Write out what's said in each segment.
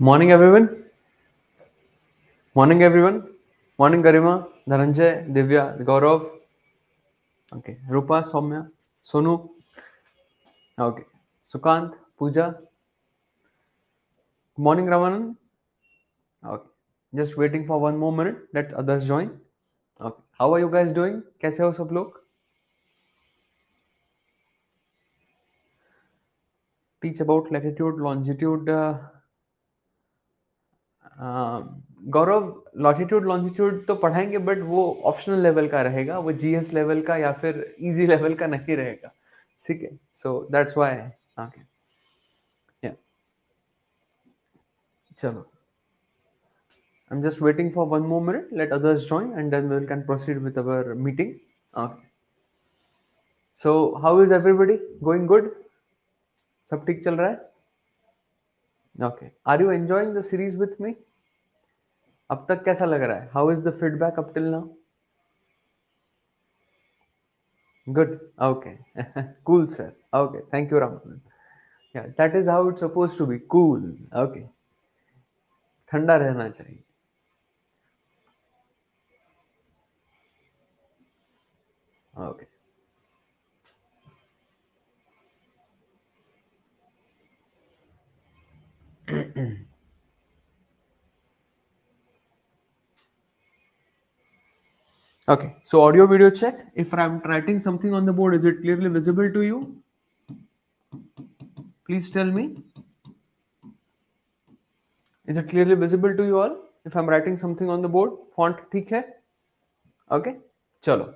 Morning, everyone. Morning, everyone. Morning, Garima, Dhananjay, Divya, Gaurav. Okay, Rupa, Soumya, Sonu. Okay, Sukant, Pooja. Good morning, Ramanan. Okay, just waiting for one more minute. Let others join. Okay, how are you guys doing? कैसे हो सब लोग? Teach about latitude, longitude. Gaurav latitude longitude तो पढ़ाएंगे but वो optional level का रहेगा, वो जीएस लेवल का या फिर इजी लेवल का नहीं रहेगा. ठीक है, सो दैट्स व्हाई. ओके, या चलो. I'm just waiting for one more minute. Let others join, and then we can proceed with our meeting. Okay. So, how is everybody? Going good? सब ठीक चल रहा है? Okay. Are you enjoying the series with me? अब तक कैसा लग रहा है? How is the feedback up till now? Good. Okay. Cool, sir. Okay. Thank you, Ramanan. Yeah, that is how it's supposed to be. Cool. Okay. ठंडा रहना चाहिए. Okay. Okay, so audio video check. If I'm writing something on the board, is it clearly visible to you? Please tell me. Is it clearly visible to you all? If I'm writing something on the board, font ठीक है? Okay, चलो.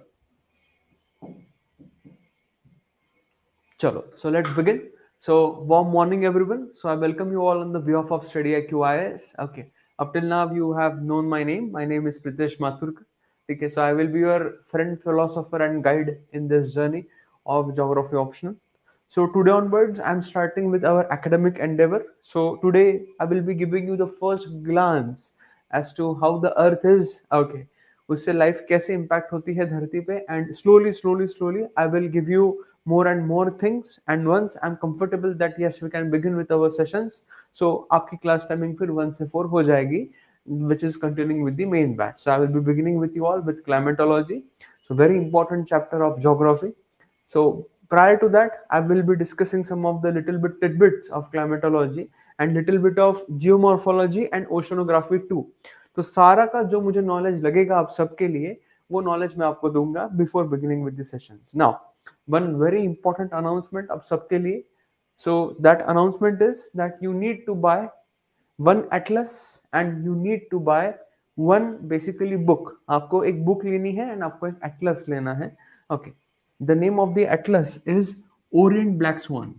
So let's begin. So warm morning everyone. So I welcome you all on the behalf of Study IQ IS. Okay, up till now you have known my name. My name is Pritesh Mathurkar. Okay, so I will be your friend, philosopher and guide in this journey of geography optional. So today onwards, I'm starting with our academic endeavor. So today I will be giving you the first glance as to how the earth is. Okay, उससे life कैसे impact होती है धरती पे, and slowly I will give you more and more things, and once I'm comfortable that yes we can begin with our sessions, so आपकी class timing फिर 1 से 4 हो जाएगी, which is continuing with the main batch. So I will be beginning with you all with climatology, so very important chapter of geography. So prior to that I will be discussing some of the little bit tidbits of climatology and little bit of geomorphology and oceanography too. तो सारा का जो मुझे knowledge लगेगा आप सबके लिए, वो नॉलेज मैं आपको दूंगा before beginning with the sessions. Now one very important announcement ab sabke liye. So that announcement is that you need to buy one atlas and you need to buy one basically book. आपको एक book लेनी है and आपको एक atlas लेना है. Okay, the name of the atlas is Orient Black Swan.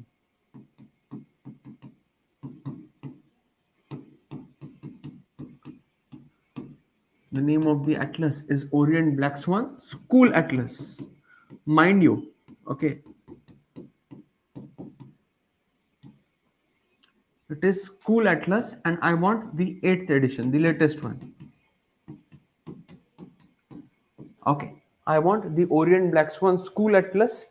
The name of the atlas is Orient Black Swan School Atlas, mind you. Okay, it is School Atlas and I want the 8th edition, the latest one. Okay, I want the Orient Black Swan School Atlas,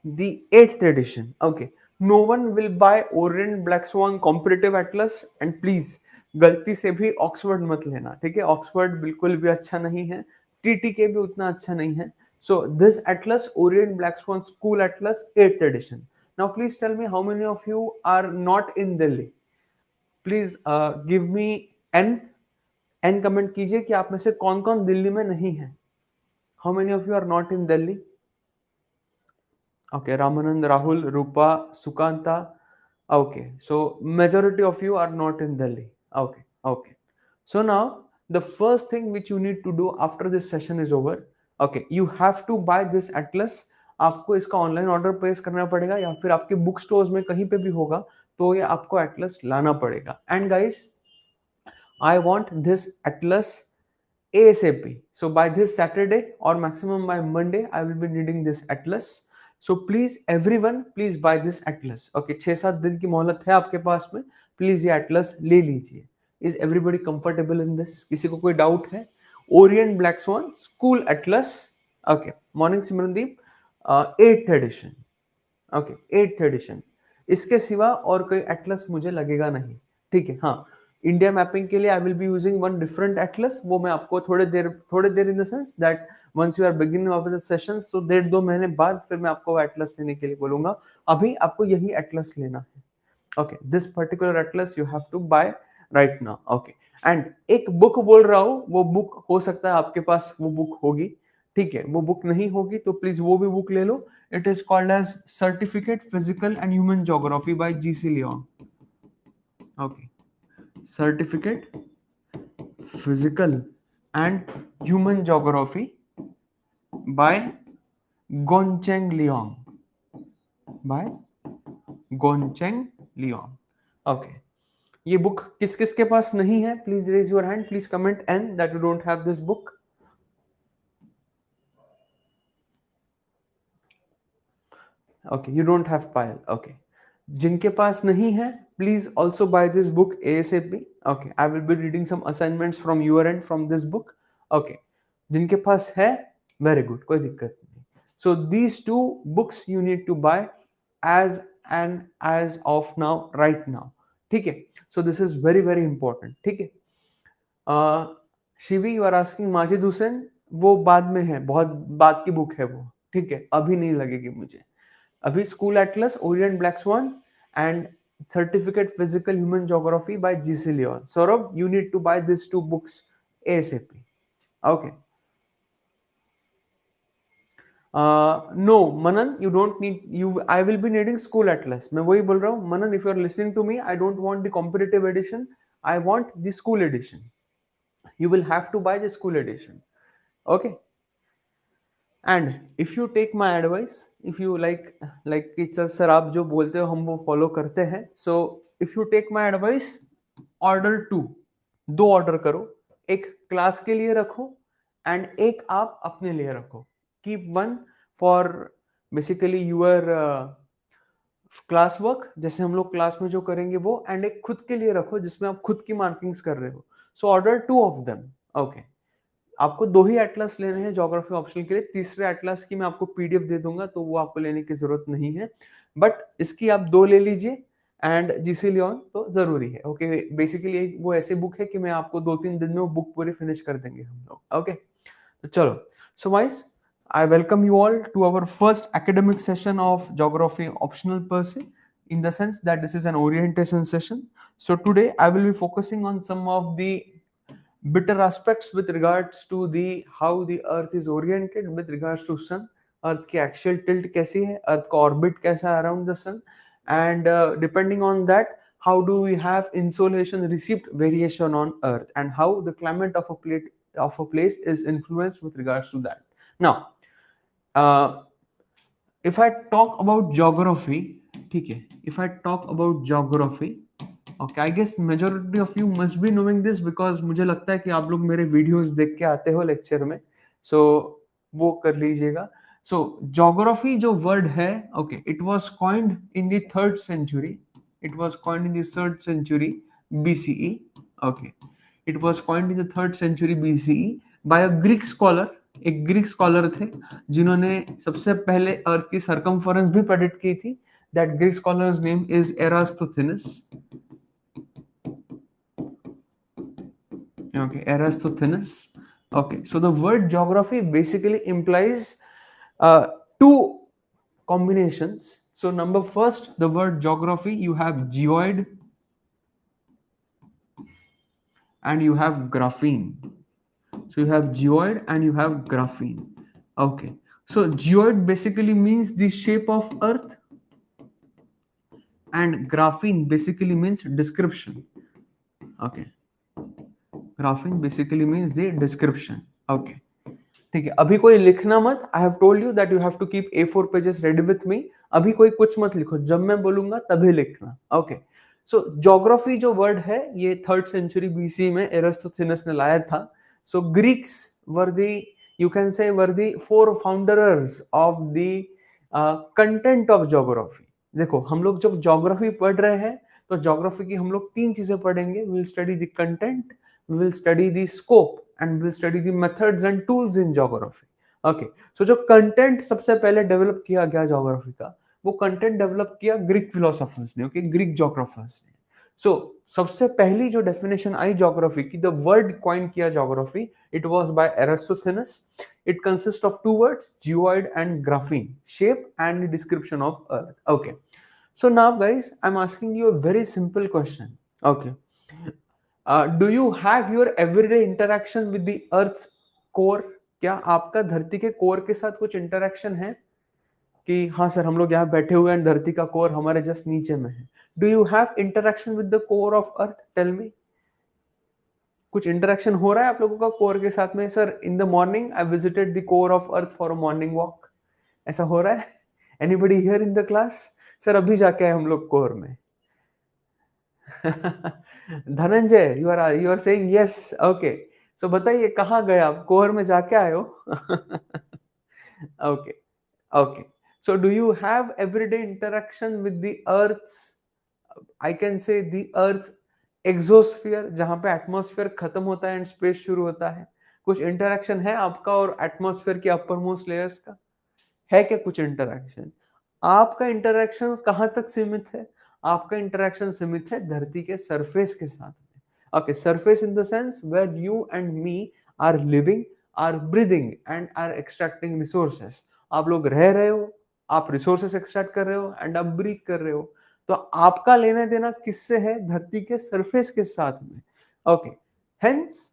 the 8th edition. Okay, no one will buy Orient Black Swan Competitive Atlas, and please गलती से भी Oxford मत लेना, ठीक है? Oxford बिल्कुल भी अच्छा नहीं है, टीटीके भी उतना अच्छा नहीं है. So this atlas, Orient Black Swan School Atlas 8th edition. Now please tell me how many of you are not in Delhi. Please give me n comment कीजिए कि आप में से कौन कौन दिल्ली में नहीं है. How many of you are not in Delhi? Okay, Ramanand, Rahul, Rupa, Sukanta. Okay, so majority of you are not in Delhi. Okay. So now the first thing which you need to do after this session is over, okay, you have to buy this atlas. आपको इसका online order place करना पड़ेगा या फिर आपके book stores में कहीं पे भी होगा तो ये आपको एटलस लाना पड़ेगा. And guys, I want this atlas ASAP. So by this Saturday or maximum by Monday, I will be needing this atlas. So please everyone, please buy this atlas. Okay, 6-7 दिन की मोहलत है आपके पास में, प्लीज ये atlas ले लीजिए. Is everybody comfortable in this? किसी को कोई डाउट है? Orient Black Swan School Atlas. Okay, morning Simrandeep. 8th edition. Okay, 8th edition. इसके सिवा और कोई एटलस मुझे लगेगा नहीं, ठीक है? हाँ, इंडिया मैपिंग के लिए I will be using one different atlas, वो मैं आपको थोड़े देर in the sense that once you are beginning of the session, so 1.5-2 महीने बाद फिर मैं आपको एटलस लेने के लिए बोलूंगा। अभी आपको यही एटलस लेना है। Okay, this particular atlas you have to buy right now. Okay, and एक बुक बोल रहा हूँ, वो बुक हो सकता है आपके पास वो बुक होगी, ठीक है। वो बुक नहीं होगी तो प्लीज वो भी बुक ले लो। It is called as certificate physical and human geography by GC Leong. Okay, certificate physical and human geography by Goh Cheng Leong, by Goh Cheng Leong. Okay, ये बुक किस किस के पास नहीं है? Please raise your hand, please comment and that you don't have this book. Okay, you don't have Payal. Okay, जिनके पास नहीं है please also buy this book ASAP। Okay, I will B reading some assignments from your and from this book. Okay, जिनके पास है very good, कोई दिक्कत नहीं। So these two books you need to buy as and as of now, right now, ठीक है। So this is very very important, ठीक है। Shivi, you are asking Majid Hussain, वो बाद में है, बहुत बाद की बुक है वो, ठीक है, अभी नहीं लगेगी मुझे। अभी school atlas, Orient black Swan and certificate physical human geography by GC Leong. Saurabh, you need to buy these two books ASAP. Okay. No, Manan, you don't need, I will be needing school atlas. मैं वही बोल रहा हूँ Manan, if you are listening to me, I don't want the competitive edition, I want the school edition. You will have to buy the school edition. Okay. And if you take my advice, if you like कि sir आप जो बोलते हो हम वो follow करते हैं, so if you take my advice, order 2, 2 order करो, एक क्लास के लिए रखो एंड एक आप अपने लिए रखो। Keep one for basically your class work, जैसे हम लोग क्लास में जो करेंगे वो, एंड एक खुद के लिए रखो जिसमें आप खुद की मार्किंग्स कर रहे हो। So order 2 of them. Okay, आपको 2 ही एटलस लेने हैं ज्योग्राफी ऑप्शनल के लिए, तीसरे एटलस की मैं आपको पीडीएफ दे दूंगा तो वो आपको लेने की जरूरत नहीं है, बट इसकी आप 2 ले लीजिए एंड जीसी लियोन तो जरूरी है। ओके, बेसिकली वो ऐसे बुक है कि मैं आपको 2-3 दिन में वो बुक पूरी फिनिश कर देंगे हम लोग। ओके, तो चलो, सो vice I welcome you all to our first academic session of geography optional per se, in the sense that this is an orientation session. So today I will be focusing on some of the bitter aspects with regards to the how the earth is oriented with regards to sun, earth की axial tilt कैसी है, earth का orbit कैसा है around the sun, and depending on that how do we have insolation received variation on earth, and how the climate of a place is influenced with regards to that. Now if I talk about geography, ठीक है, if I talk about geography, okay, I guess majority of you must be knowing this because मुझे लगता है कि आप लोग मेरे videos देख के आते हो लेक्चर में, so वो कर लीजिएगा। So geography जो वर्ड है, okay, it was coined in the 3rd century, it was coined in the 3rd century BCE, okay, it was coined in the 3rd century BCE by a Greek scholar, एक Greek scholar थे जिन्होंने सबसे पहले अर्थ की circumference भी predict की थी। That Greek scholars name is Eratosthenes. Okay, Eratosthenes. Okay, so the word geography basically implies two combinations. So number first, the word geography, you have geoid and you have graphene. So you have geoid and you have graphene. Okay, so geoid basically means the shape of earth and graphene basically means description. Okay, graphene basically means the description. Okay, ठीक है, अभी कोई लिखना मत। I have told you that you have to keep A4 pages ready with me. अभी कोई कुछ मत लिखो, जब मैं बोलूंगा तभी लिखना। ओके, सो ज्योग्राफी जो वर्ड है ये 3rd सेंचुरी BC में एरास्तोथेनस ने लाया था। So Greeks were the, you can say were the 4 founders of the content of geography. देखो, हम लोग जब ज्योग्राफी पढ़ रहे हैं तो ज्योग्राफी की हम लोग 3 चीजें पढ़ेंगे। We will study the content, we will study the scope and we will study the methods and tools in geography. Okay, so जो कंटेंट सबसे पहले डेवलप किया गया ज्योग्राफी का, वो कंटेंट डेवलप किया ग्रीक फिलोसोफर्स ने, ओके, ग्रीक ज्योग्राफर्स ने। सो सबसे पहली जो डेफिनेशन आई ज्योग्राफी की, द वर्ड कॉइन किया geography, it was by Eratosthenes. It consist of two words, geoid and graphein, shape and description of earth. Okay, so now guys, I'm asking you a very simple question. Okay, do you have your everyday interaction with the earth's core? क्या आपका धरती के core के साथ कुछ interaction है कि हाँ सर हम लोग यहाँ बैठे हुए हैं, धरती का कोर हमारे जस्ट नीचे में है? Do you have interaction with the core of earth? Tell me. कुछ इंटरेक्शन हो रहा है आप लोगों का कोर के साथ में? Sir in the morning I visited the core of earth for a morning walk. ऐसा हो रहा है? Anybody here in the class? Sir अभी जाके आए हम लोग कोर में. Dhananjay, you are saying yes. Okay, so बताइए कहाँ गए आप? कोर में जाके आए हो? Okay, okay. So do you have everyday interaction with the Earth's, I can say the Earth's exosphere, जहां पे एटमॉस्फेयर खत्म होता है एंड स्पेस शुरू होता है? कुछ इंटरेक्शन है आपका और एटमॉस्फेयर की अपर मोस्ट लेयर्स का? है क्या कुछ इंटरेक्शन? आपका इंटरेक्शन कहां तक सीमित है? आपका इंटरेक्शन सीमित है धरती के सरफेस के साथ में. Okay, surface in the sense where you and me are living, are breathing and are extracting resources. आप लोग रह रहे हो, आप रिसोर्सेस एक्सट्रैक्ट कर रहे हो एंड आप ब्रीथ कर रहे हो. तो आपका लेना देना किससे है? धरती के सरफेस के साथ में. Okay, hence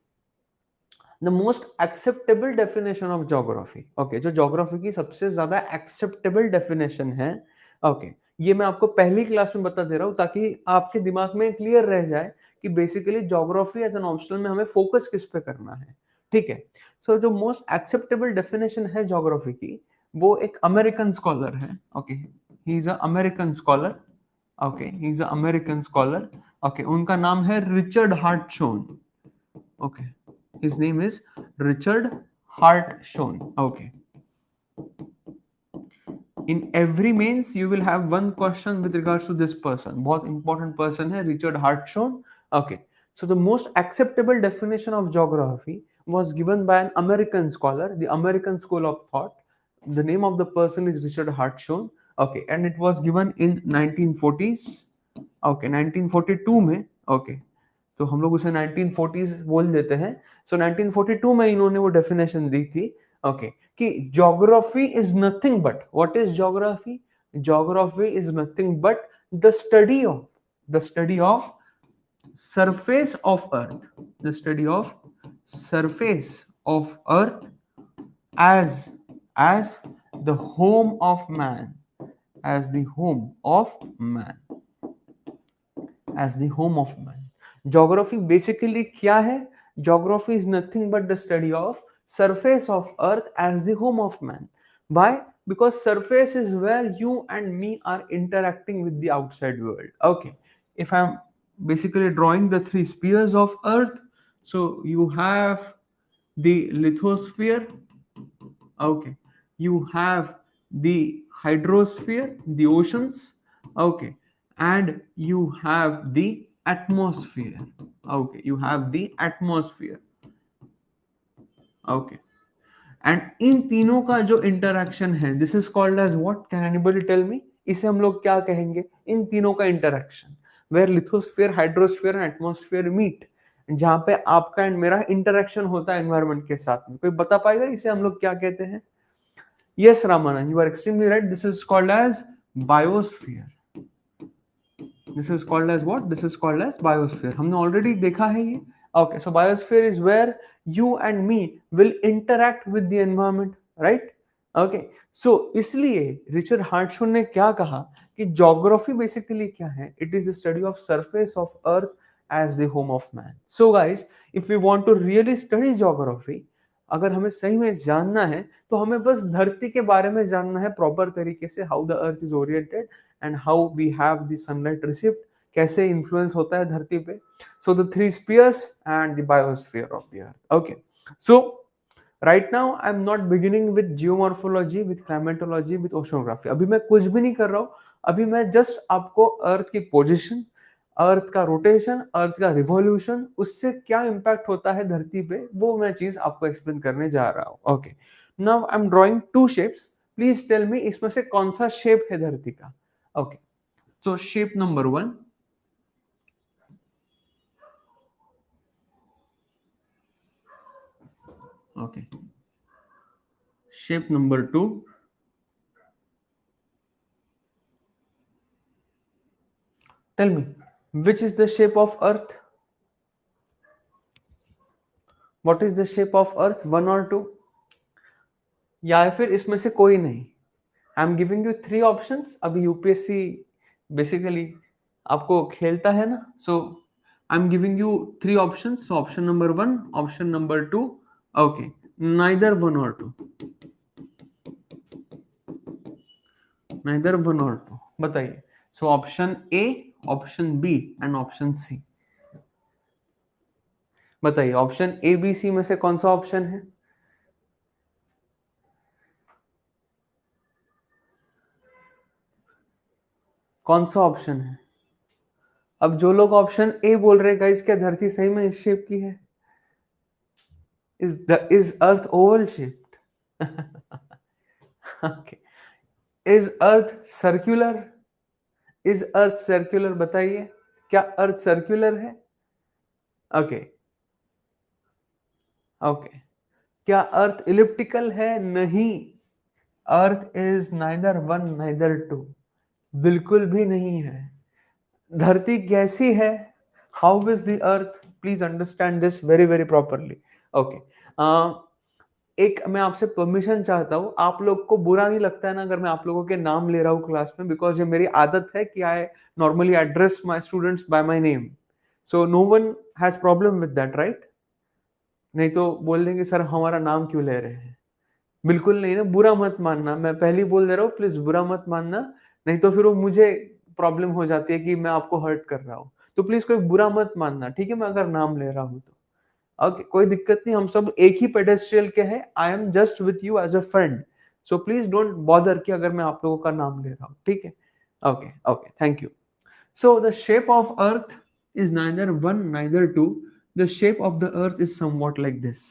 the most acceptable definition of geography. Okay, जो ज्योग्राफी की सबसे ज्यादा एक्सेप्टेबल डेफिनेशन है, ओके, ये मैं आपको पहली क्लास में बता दे रहा हूं ताकि आपके दिमाग में क्लियर रह जाए कि basically geography as an optional में हमें फोकस किस पे करना है. ठीक है, सो जो मोस्ट एक्सेप्टेबल डेफिनेशन है ज्योग्राफी की, वो एक अमेरिकन स्कॉलर है. Okay, he is a American scholar. Okay, he is a American scholar. Okay, उनका नाम है Richard Hartshorne. Okay, his name is Richard Hartshorne. Okay, in every mains you will have one question with regards to this person. बहुत important person है Richard Hartshorne. Okay, so the most acceptable definition of geography was given by an American scholar, the American School of Thought. The name of the person is Richard Hartshorne. Okay, and it was given in 1940s. Okay, 1942 में. Okay, तो हम लोग उसे 1940s बोल देते हैं. सो 1942 में इन्होंने वो डेफिनेशन दी थी. ओके, कि geography is nothing but, what is geography? Geography is nothing but the study of surface of earth, the study of surface of earth as the home of man, as the home of man, as the home of man. Geography basically क्या है? Geography is nothing but the study of surface of earth as the home of man. Why? Because surface is where you and me are interacting with the outside world. Okay, if I'm basically drawing the three spheres of earth, so you have the lithosphere. Okay, you have the hydrosphere, the oceans. Okay, and you have the atmosphere. Okay, you have the atmosphere. Okay, and इन तीनों का जो interaction है, this is called as what? Can anybody tell me? इसे हम लोग क्या कहेंगे? इन तीनों का interaction, where lithosphere, hydrosphere and atmosphere meet, जहां पे आपका एंड मेरा इंटरक्शन होता है एनवायरमेंट के साथ में. कोई बता पाएगा इसे हम लोग क्या कहते हैं? Yes Ramanand, you are extremely right. This is called as biosphere. This is called as what? This is called as biosphere. हमने already देखा है ये. Okay, so biosphere is where you and me will interact with the environment, right? Okay, so इसलिए Richard हार्टशोन ने क्या कहा कि geography basically क्या है? It is the study of surface of earth as the home of man. So guys, if we want to really study geography, अगर हमें सही में जानना है तो हमें बस धरती के बारे में जानना है प्रॉपर तरीके से, how the earth is oriented and how we have the sunlight receipt, कैसे इन्फ्लुएंस होता है धरती पे. So the three spheres and the biosphere of the earth. Okay, so right now I am not beginning with geomorphology, with climatology, with oceanography. अभी मैं कुछ भी नहीं कर रहा हूँ. अभी मैं जस्ट आपको अर्थ की पोजिशन, अर्थ का रोटेशन, अर्थ का रिवॉल्यूशन, उससे क्या इंपैक्ट होता है धरती पे, वो मैं चीज आपको एक्सप्लेन करने जा रहा हूँ. Okay, now I am drawing two shapes. Please tell me इसमें से कौन सा शेप है धरती का? Okay, so shape number 1, Okay. Shape number 2. Tell me, which is the shape of Earth? What is the shape of Earth? 1 or 2? या फिर इसमें से कोई नहीं? I am giving you 3 options. अभी यूपीएससी बेसिकली आपको खेलता है ना, so I am giving you 3 options. So option number 1, option number 2. Okay, neither 1 और 2. नाइदर 1 और 2. बताइए. So option A, option B and option C. बताइए, ऑप्शन ए बी सी में से कौन सा ऑप्शन है? कौन सा ऑप्शन है? अब जो लोग ऑप्शन ए बोल रहे हैं गाइस, क्या धरती सही में इस शेप की है? Is Earth oval shaped? Okay. Is Earth circular? Is Earth circular? बताइए, क्या Earth circular है? Okay. Okay. क्या Earth elliptical है? नहीं. Earth is neither one neither two. बिल्कुल भी नहीं है. धरती कैसी है? How is the Earth? Please understand this very very properly. Okay. एक मैं आपसे परमिशन चाहता हूँ. आप लोग को बुरा नहीं लगता है ना अगर मैं आप लोगों के नाम ले रहा हूँ क्लास में? बिकॉज ये मेरी आदत है कि I normally address my students by my name. So no one has problem with that, right? नहीं तो बोल देंगे सर हमारा नाम क्यों ले रहे हैं. बिल्कुल नहीं ना, बुरा मत मानना. मैं पहले बोल दे रहा हूँ, प्लीज बुरा मत मानना. नहीं तो फिर वो मुझे प्रॉब्लम हो जाती है कि मैं आपको हर्ट कर रहा हूँ. तो प्लीज कोई बुरा मत मानना, ठीक है? मैं अगर नाम ले रहा हूँ तो ओके, कोई दिक्कत नहीं. हम सब एक ही पेडेस्ट्रियल के हैं. I am just with you as a friend. So please don't bother कि अगर मैं आप लोगों का नाम ले रहा हूँ, ठीक है? Okay okay, thank you. So the shape of earth is neither one neither two. The shape of the earth is somewhat like this.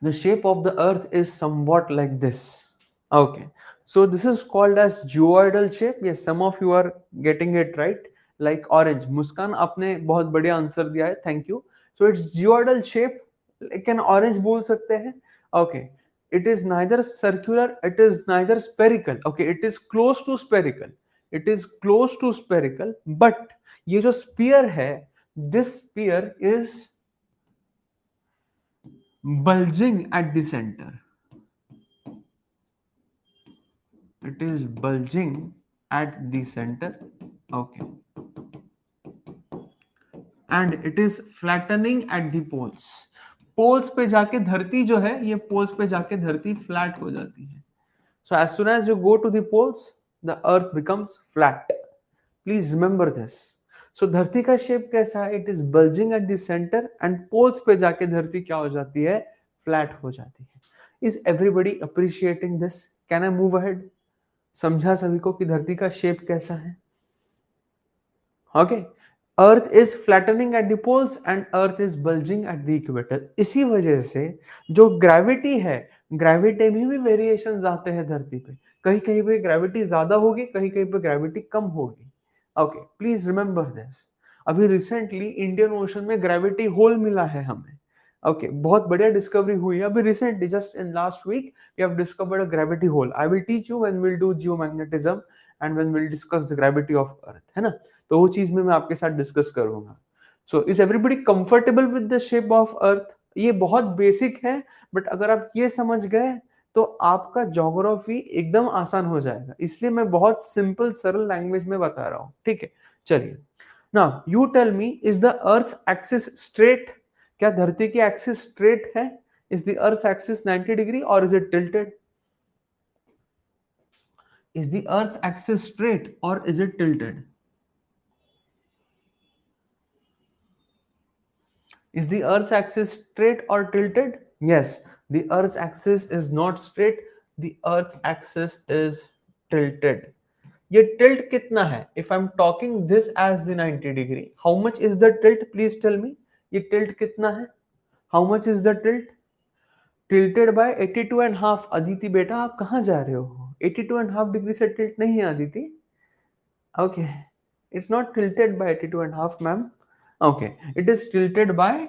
The shape of the earth is somewhat like this. Okay, so this is called as geoidal shape. Yes, some of you are getting it right. Like orange. Muskan आपने बहुत बढ़िया answer दिया है, thank you. So it's geoidal shape. लेकिन orange बोल सकते हैं. Okay, it is neither circular, it is neither spherical. Okay, it is close to spherical. It is close to spherical, but ये जो sphere है, this sphere is bulging at the center. It is bulging at the center. Okay, and it is flattening at the poles. Poles पे जाके धरती जो है, ये poles पे जाके धरती फ्लैट हो जाती है. So as soon as you go to the poles, the earth becomes flat. Please remember this. So धरती का शेप कैसा है? It is bulging at the center and poles पे जाके धरती क्या हो जाती है? फ्लैट हो जाती है. Is everybody appreciating this? Can I move ahead? समझा सभी को कि धरती का शेप कैसा है? Okay. Earth is flattening at the poles and earth is bulging at the equator. इसी वजह से जो ग्रेविटी है, ग्रेविटी में भी वेरिएशंस आते हैं धरती पे. कहीं कहीं पे ग्रेविटी ज्यादा होगी, कहीं कहीं पे ग्रेविटी कम होगी. Okay, please remember this. अभी रिसेंटली इंडियन ओशन में ग्रेविटी होल मिला है हमें. ओके, बहुत बढ़िया डिस्कवरी हुई है अभी recently. Just in last week we have discovered a gravity hole. I will teach you when we will do geomagnetism and when we will discuss the gravity of earth, है ना? तो वो चीज में मैं आपके साथ डिस्कस करूंगा. So is everybody comfortable with the shape of earth? ये बहुत बेसिक है, बट अगर आप ये समझ गए तो आपका ज्योग्राफी एकदम आसान हो जाएगा. इसलिए मैं बहुत सिंपल सरल लैंग्वेज में बता रहा हूँ, ठीक है? चलिए, now you tell me, is the earth axis straight? क्या धरती की एक्सिस स्ट्रेट है? Is the earth axis 90 degree और is it tilted? Is the earth axis straight और is it tilted? Is the Earth's axis straight or tilted? Yes, the Earth's axis is not straight. The Earth's axis is tilted. ये tilt कितना है? If I'm talking this as the 90 degree, how much is the tilt? Please tell me. ये tilt कितना है? How much is the tilt? Tilted by 82 and half. Aditi बेटा, आप कहाँ जा रहे हो? 82 and half degree से tilt नहीं है Aditi. Okay, it's not tilted by 82 and half, ma'am. Okay, it is tilted by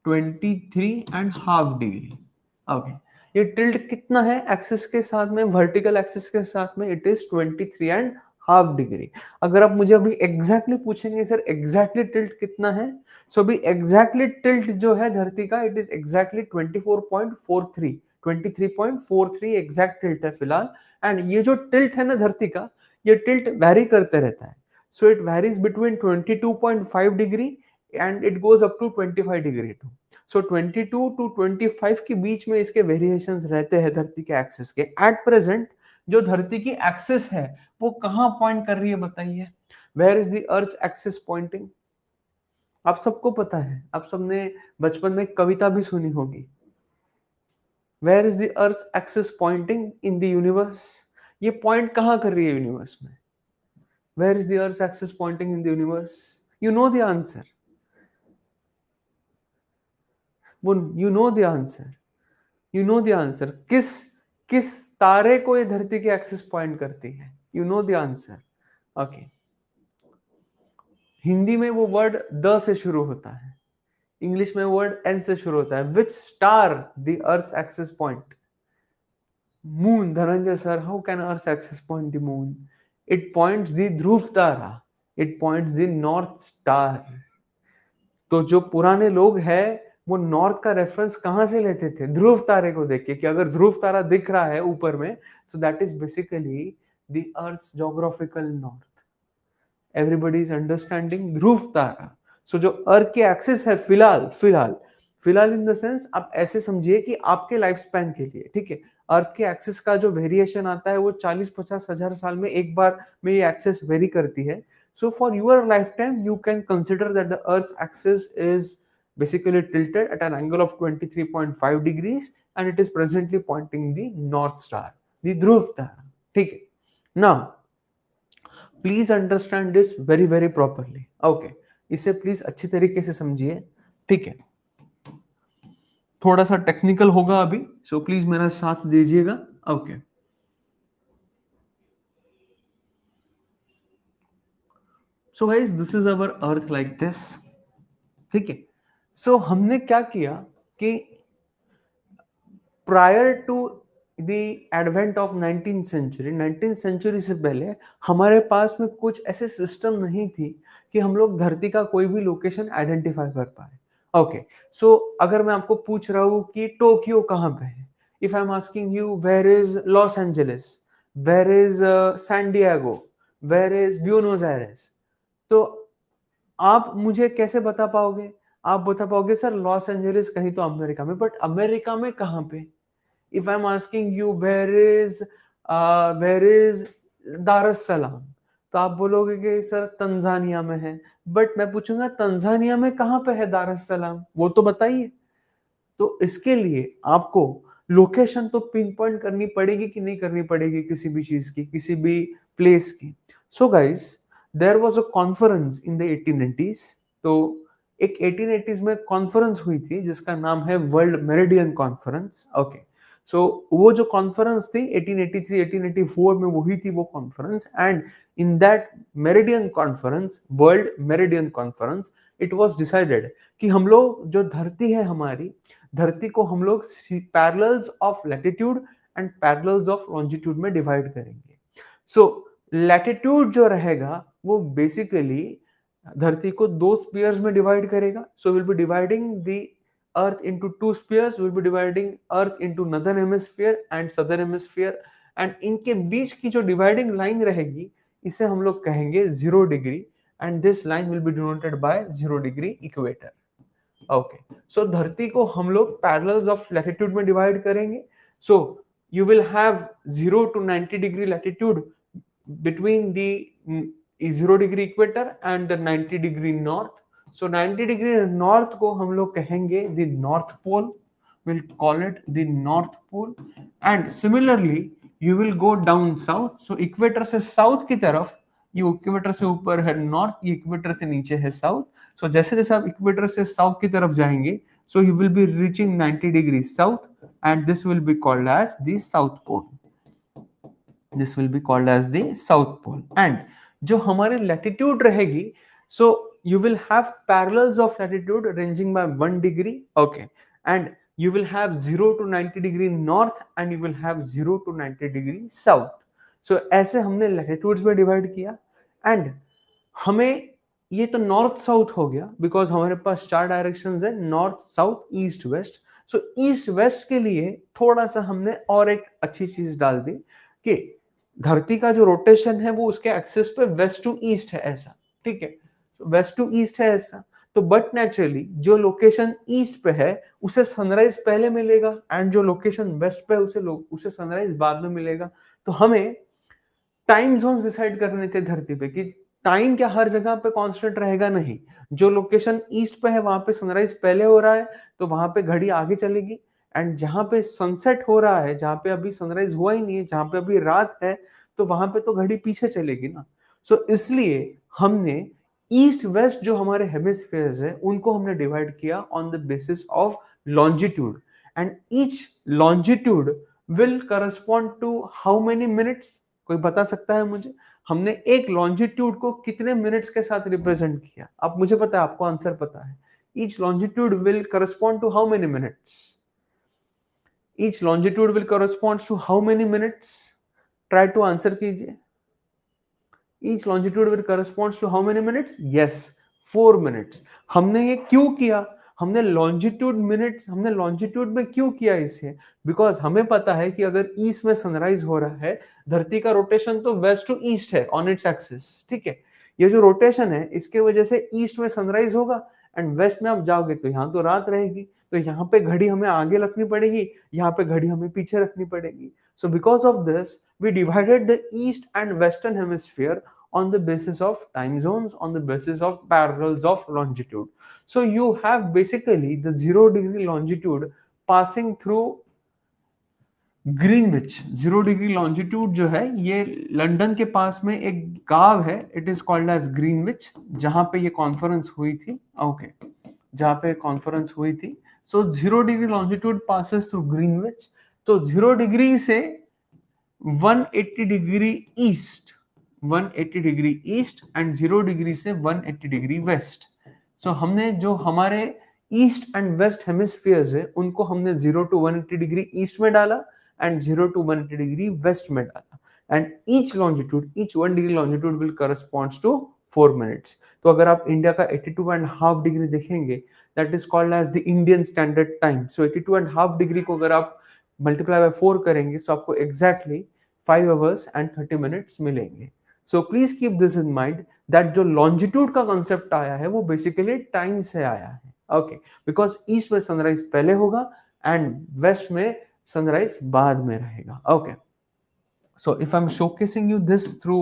23.5 degree. Okay, ये टिल्ट कितना है एक्सिस के साथ में, वर्टिकल एक्सिस के साथ में, इट इज 23.5 डिग्री। अगर आप मुझे अभी एग्जैक्टली पूछेंगे सर एग्जैक्टली टिल्ट कितना है, सो अभी एग्जैक्टली टिल्ट जो है धरती का, it is exactly 23.43 exact tilt है फिलहाल। एंड ये जो टिल्ट है ना धरती का, ये टिल्ट वैरी करते रहता है। So it varies between 22.5 degree and it goes up to 25 degree too. So 22 to 25 के बीच में इसके वेरिएशंस रहते हैं धरती के एक्सिस के। एट प्रेजेंट जो धरती की एक्सिस है वो कहां पॉइंट कर रही है बताइए? Where is the earth axis pointing? आप सबको पता है, आप सबने बचपन में कविता भी सुनी होगी, where is the earth axis pointing in the universe? ये पॉइंट कहां कर रही है यूनिवर्स में? Where is the earth axis pointing in the universe? You know the answer, वो you know the answer, you know the answer. किस किस तारे को ये धरती की एक्सिस पॉइंट करती है? You know the answer. Okay, Hindi में वो वर्ड द से शुरू होता है, इंग्लिश में वर्ड एन से शुरू होता है। विच star the earth axis point? Moon. Dhananjay sir, how can earth axis point the moon? It points the Dhruv Tara, it points the north star. तो जो पुराने लोग हैं वो नॉर्थ का रेफरेंस कहां से लेते थे? ध्रुव तारे को देख के, कि अगर ध्रुव तारा दिख रहा है ऊपर में, so that is basically the earth geographical north. Everybody is understanding? ध्रुव तारा। सो जो अर्थ की एक्सिस है फिलहाल फिलहाल फिलहाल इन द सेंस आप ऐसे समझिए कि आपके लाइफ स्पैन के लिए, ठीक है, अर्थ के एक्सिस का जो वेरिएशन आता है वो 40-50 हजार साल में एक बार में ये एक्सिस वेरी करती है। So for your lifetime, you can consider that the Earth's axis is basically tilted at an angle of 23.5 degrees and it is presently pointing the North Star, the Dhruv Tara. ठीक है? Now, please understand this very very properly. Okay, इसे please अच्छी तरीके से समझिए, ठीक है? थोड़ा सा टेक्निकल होगा अभी, so please मेरा साथ दीजिएगा। Okay. So guys, this is our Earth like this. ठीक है? So हमने क्या किया कि prior to the advent of 19th century से पहले हमारे पास में कुछ ऐसे सिस्टम नहीं थी कि हम लोग धरती का कोई भी लोकेशन आइडेंटिफाई कर पाए। ओके, सो अगर मैं आपको पूछ रहा हूँ कि टोक्यो कहाँ पे है, if I am asking you where is Los Angeles, where is San Diego, where is Buenos Aires, तो आप मुझे कैसे बता पाओगे? आप बता पाओगे सर लॉस एंजलिस कहीं तो अमेरिका में, बट अमेरिका में कहाँ पे? if I'm asking you where is दार एस सलाम, तो आप बोलोगे कि सर तंजानिया में है, बट मैं पूछूंगा तंजानिया में कहां पे है दार एस सलाम, वो तो बताइए। तो इसके लिए आपको लोकेशन तो पिन पॉइंट करनी पड़ेगी कि नहीं करनी पड़ेगी किसी भी चीज की, किसी भी प्लेस की। So guys, there was a conference in the 1880s। तो एक 1880s में कॉन्फ्रेंस हुई थी जिसका नाम है वर्ल्ड मेरिडियन कॉन्फ्रेंस। ओके, सो वो जो कॉन्फ्रेंस थी 1883 1884 में वो हुई थी वो conference, and in that meridian conference, world meridian conference, it was decided कि हम लोग जो धरती है हमारी, धरती को हम लोग parallels of latitude and parallels of longitude में डिवाइड करेंगे। सो लैटिट्यूड जो रहेगा वो बेसिकली धरती को दो स्पीयर्स में डिवाइड करेगा। So will be dividing the earth into two spheres, will be dividing earth into northern hemisphere and southern hemisphere, and इनके बीच की जो डिवाइडिंग लाइन रहेगी इसे हम लोग कहेंगे 0 degree, and this line will be denoted by 0 degree equator. Okay, so धरती को हम लोग पैरेलल्स ऑफ लैटिट्यूड में डिवाइड करेंगे। So you will have 0 to 90 degree latitude between the 0 degree equator and the 90 degree north. So 90 degree north को हम लोग कहेंगे the north pole, we'll call it the north pole, and similarly you will go down south। so equator से south की तरफ, ये equator से ऊपर है नॉर्थ, ये इक्वेटर से नीचे है साउथ। सो जैसे जैसे आप इक्वेटर से साउथ की तरफ जाएंगे, so you will be reaching 90 degrees south and this will be called as the south pole, this will be called as the south pole। and जो हमारी लैटिट्यूड रहेगी, so you will have parallels of latitude ranging by 1 degree, okay, and you will have 0 to 90 degree north and you will have 0 to 90 degree south. So ऐसे हमने latitudes में divide किया, and हमें ये तो नॉर्थ साउथ हो गया because हमारे पास 4 डायरेक्शंस है, नॉर्थ साउथ ईस्ट वेस्ट। सो ईस्ट वेस्ट के लिए थोड़ा सा हमने और एक अच्छी चीज डाल दी कि धरती का जो रोटेशन है वो उसके एक्सिस पे वेस्ट टू ईस्ट है ऐसा, ठीक है, वेस्ट टू ईस्ट है ऐसा। तो बट नेचुरली जो लोकेशन ईस्ट पे है उसे सनराइज पहले मिलेगा एंड जो लोकेशन वेस्ट पे उसे सनराइज बाद में मिलेगा। तो हमें टाइम जोन डिसाइड करने थे धरती पे कि टाइम क्या हर जगह पे कांस्टेंट रहेगा, नहीं। जो लोकेशन ईस्ट पे है वहां पे सनराइज पहले हो रहा है तो वहां पे घड़ी आगे चलेगी, एंड जहां पे सनसेट हो रहा है, जहां पे अभी सनराइज हुआ ही नहीं है, जहां पे अभी रात है, तो वहां पे तो घड़ी पीछे चलेगी ना। सो इसलिए हमने ईस्ट वेस्ट जो हमारे हेमिस्फीयर्स है उनको हमने डिवाइड किया on the basis of longitude, and each longitude will correspond to how many minutes. कोई बता सकता है मुझे हमने एक लॉन्जिट्यूड को कितने मिनट्स के साथ रिप्रेजेंट किया? अब मुझे पता है आपको आंसर पता है। Each longitude will correspond to how many minutes? Each longitude will correspond to how many minutes? Try to answer कीजिए। Each longitude will correspond to how many minutes? Yes, 4 minutes. हमने ये क्यों किया? हमने लॉन्जिट्यूड में क्यों किया इसे? बिकॉज हमें पता है कि अगर ईस्ट में सनराइज हो रहा है, धरती का रोटेशन तो वेस्ट टू ईस्ट है ऑन इट्स एक्सिस, ठीक है। ये जो रोटेशन है इसके वजह से ईस्ट में सनराइज होगा एंड वेस्ट में आप जाओगे तो यहाँ तो रात रहेगी, तो यहाँ पे घड़ी हमें आगे रखनी पड़ेगी, यहाँ पे घड़ी हमें पीछे रखनी पड़ेगी। So because of this, we divided the east and western hemisphere on the basis of time zones, on the basis of parallels of longitude. So you have basically the 0 degree longitude passing through Greenwich. 0 degree longitude जो है ये London के पास में एक गांव है, it is called as Greenwich, जहां पे ये कॉन्फ्रेंस हुई थी, ओके, जहां पे कॉन्फ्रेंस हुई थी। सो 0 degree longitude passes through Greenwich. तो 0 डिग्री से 180 degree east, 180 degree east and 0 degree से 180 डिग्री वेस्ट। सो हमने जो हमारे ईस्ट एंड वेस्ट हेमिस्फीयर्स है उनको हमने 0 to 180 डिग्री ईस्ट में डाला and 0 to 180 degree west में डाला, and each 1 degree longitude will corresponds to 4 minutes। तो अगर आप इंडिया का 82.5 डिग्री देखेंगे, that is called as the Indian standard time। so 82.5 degree को अगर आप multiply by 4 करेंगे तो आपको exactly 5 hours and 30 minutes मिलेंगे। so please keep this in mind that जो longitude का concept आया है वो basically time से आया है, okay, because east में sunrise पहले होगा and west में सनराइज बाद में रहेगा, okay. So if I am showcasing you this through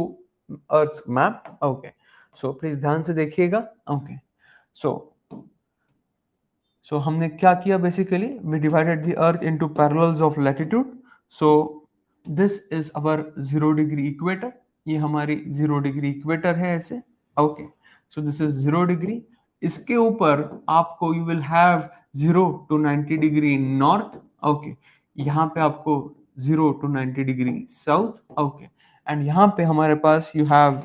earth map, okay, so please ध्यान से देखिएगा, ओके। सो हमने क्या किया? Basically we divided the earth into parallels of latitude. So this is our 0 degree equator, ये हमारी 0 degree equator है ऐसे, okay. So this is 0 degree. इसके ऊपर आपको you will have 0 to 90 degree north, okay, यहाँ पे आपको 0 to 90 degree south, okay, and यहाँ पे हमारे पास you have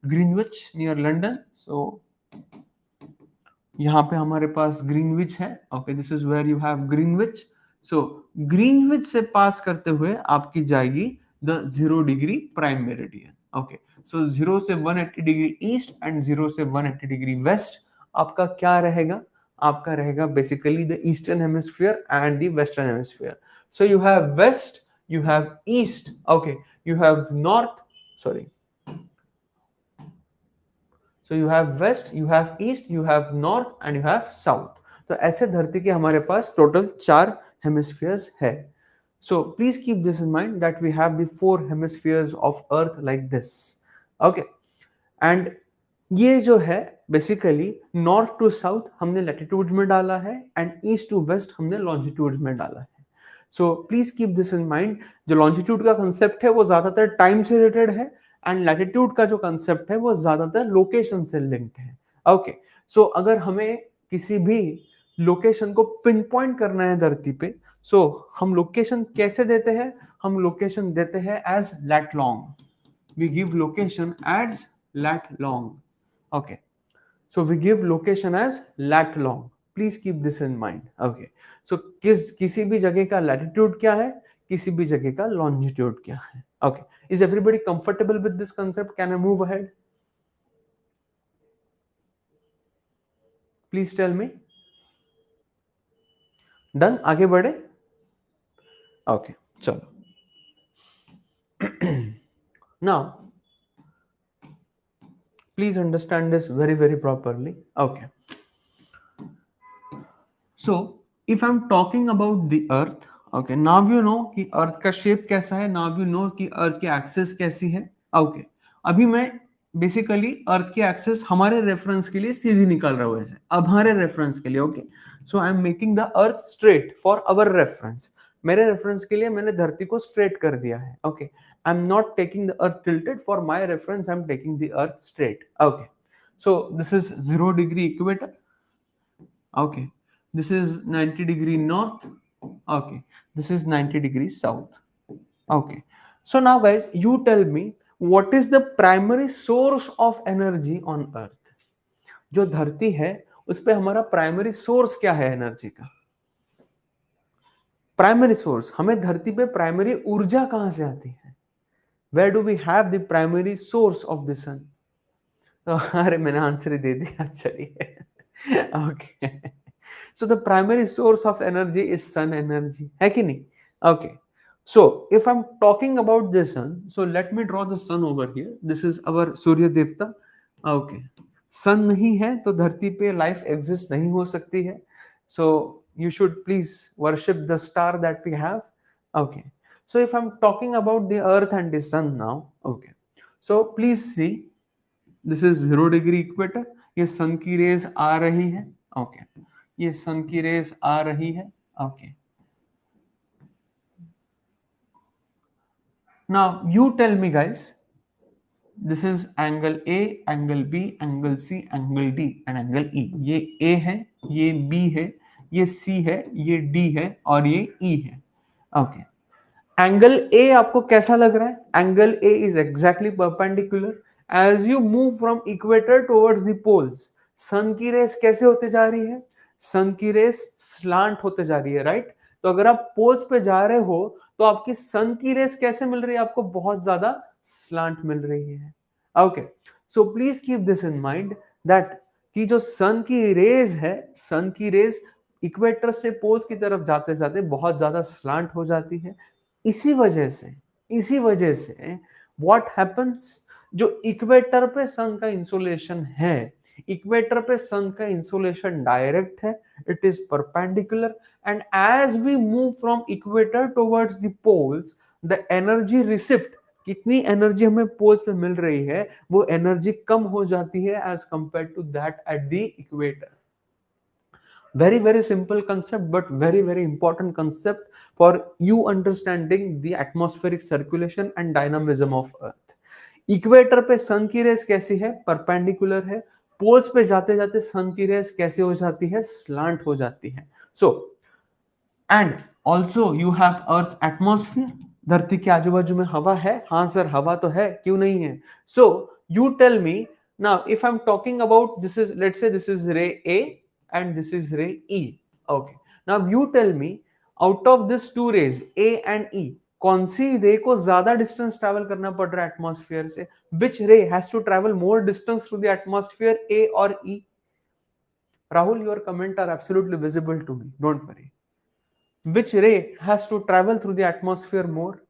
Greenwich near London. So यहाँ पे हमारे पास ग्रीनविच है, okay, this is where you have Greenwich. So Greenwich से पास करते हुए आपकी जाएगी the 0 degree prime meridian, okay. So 0 से 180 डिग्री ईस्ट एंड 0 से 180 डिग्री वेस्ट आपका क्या रहेगा? आपका रहेगा basically the eastern hemisphere and the western hemisphere. So you have west, you have east, okay, you have north, sorry. So you have west, you have east, you have north and you have south. तो ऐसे धरती के हमारे पास total 4 hemispheres है। So please keep this in mind that we have the 4 hemispheres of earth like this, okay। And ये जो है basically north to south हमने लैटिट्यूड में डाला है एंड ईस्ट टू वेस्ट हमने लॉन्जिट्यूड में डाला है। So please keep this in mind, जो लॉन्जिट्यूड का कंसेप्ट है वो ज्यादातर टाइम से रिलेटेड है एंड लैटिट्यूड का जो कंसेप्ट है वो ज्यादातर लोकेशन से लिंक्ड है, ओके। सो अगर हमें किसी भी लोकेशन को पिन पॉइंट करना है धरती पे, सो हम लोकेशन कैसे देते हैं? हम लोकेशन देते हैं as lat long, we give location as lat long, okay. So we give location as lat long. Please keep this in mind. Okay. So किसी भी जगह का latitude क्या है, किसी भी जगह का longitude क्या है. Okay. Is everybody comfortable with this concept? Can I move ahead? Please tell me. Done? आगे बढ़े? Okay. चलो. Now, please understand this very, very properly. Okay. So, if I'm talking about the Earth, okay, now you know कि Earth का shape कैसा है, now you know कि Earth की axis कैसी है. Okay. अभी मैं बेसिकली अर्थ की एक्सेस हमारे रेफरेंस के लिए सीधी निकाल रहा हूँ ऐसे, अब हमारे रेफरेंस के लिए. Okay, so I am making the earth straight for our reference. मेरे रेफरेंस के लिए मैंने धरती को स्ट्रेट कर दिया है. Okay, I am not taking the earth tilted. For my reference I am taking the earth straight. Okay, so this is 0 degree equator. Okay, this is 90 degree north. Okay, this is 90 degrees south. Okay, so now guys, you tell me what is the primary source of energy on earth. जो धरती है उस पे हमारा primary source क्या है energy का? Primary source, हमें धरती पे प्राइमरी ऊर्जा कहां से आती है? Where do we have the primary source of the sun? अरे मैंने आंसर ही दे दिया, चलिए. Okay. So the primary source of energy is sun energy, है कि नहीं? Okay. So if I'm talking about the sun, so let me draw the sun over here. This is our सूर्य देवता. Okay. sun नहीं है तो धरती पे life exist नहीं हो सकती है. So you should please worship the star that we have. Okay. So if I'm talking about the earth and the sun now, okay. So please see, this is 0 degree equator. ये सन की raise आ रही है. Okay, ये सन की raise आ रही है. Okay, now you tell me guys, this is angle A, angle B, angle C, angle D and angle E. ये ए है, ये बी है, ये सी है, ये डी है और ये ई है. ओके, एंगल ए आपको कैसा लग रहा है? Angle A is exactly perpendicular. As you move from equator towards the poles, sun की रेस कैसे होते जा रही है? सन की रेस स्लांट होते जा रही है, राइट? तो अगर आप पोल्स पे जा रहे हो तो आपकी सन की रेस कैसे मिल रही है? आपको बहुत ज्यादा स्लांट मिल रही है. Okay, so please keep this in mind that कि जो सन की रेज है, सन की रेज इक्वेटर से पोल्स की तरफ जाते जाते बहुत ज्यादा स्लांट हो जाती है. इसी वजह से व्हाट हैपेंस, जो इक्वेटर पे सन का इंसोलेशन है, इक्वेटर पे सन का इंसोलेशन डायरेक्ट है, it is perpendicular. And as we move from equator towards the poles, the energy receipt, कितनी एनर्जी हमें पोल्स पे मिल रही है, वो एनर्जी कम हो जाती है as compare to that at the equator. Very, very simple concept, but very, very important concept for you understanding the atmospheric circulation and dynamism of Earth. Equator पे सन की रेस कैसी है? परपेंडिकुलर है. पोल्स पे जाते जाते सन की रेस कैसे हो जाती है? स्लांट हो जाती है. So and also you have earth atmosphere. धरती के आजू बाजू में हवा है. हाँ सर, हवा तो है, क्यों नहीं है? So you tell me now, if I am talking about this is, let's say this is ray A and this is ray E. Okay, now you tell me, out of this two rays A and E, कौन सी रे को ज्यादा distance travel करना पड़ रहा है atmosphere से? which ray has to travel more distance through the atmosphere, A or E? Rahul, your comment are absolutely visible to me, don't worry. Which ray has to travel through the atmosphere more?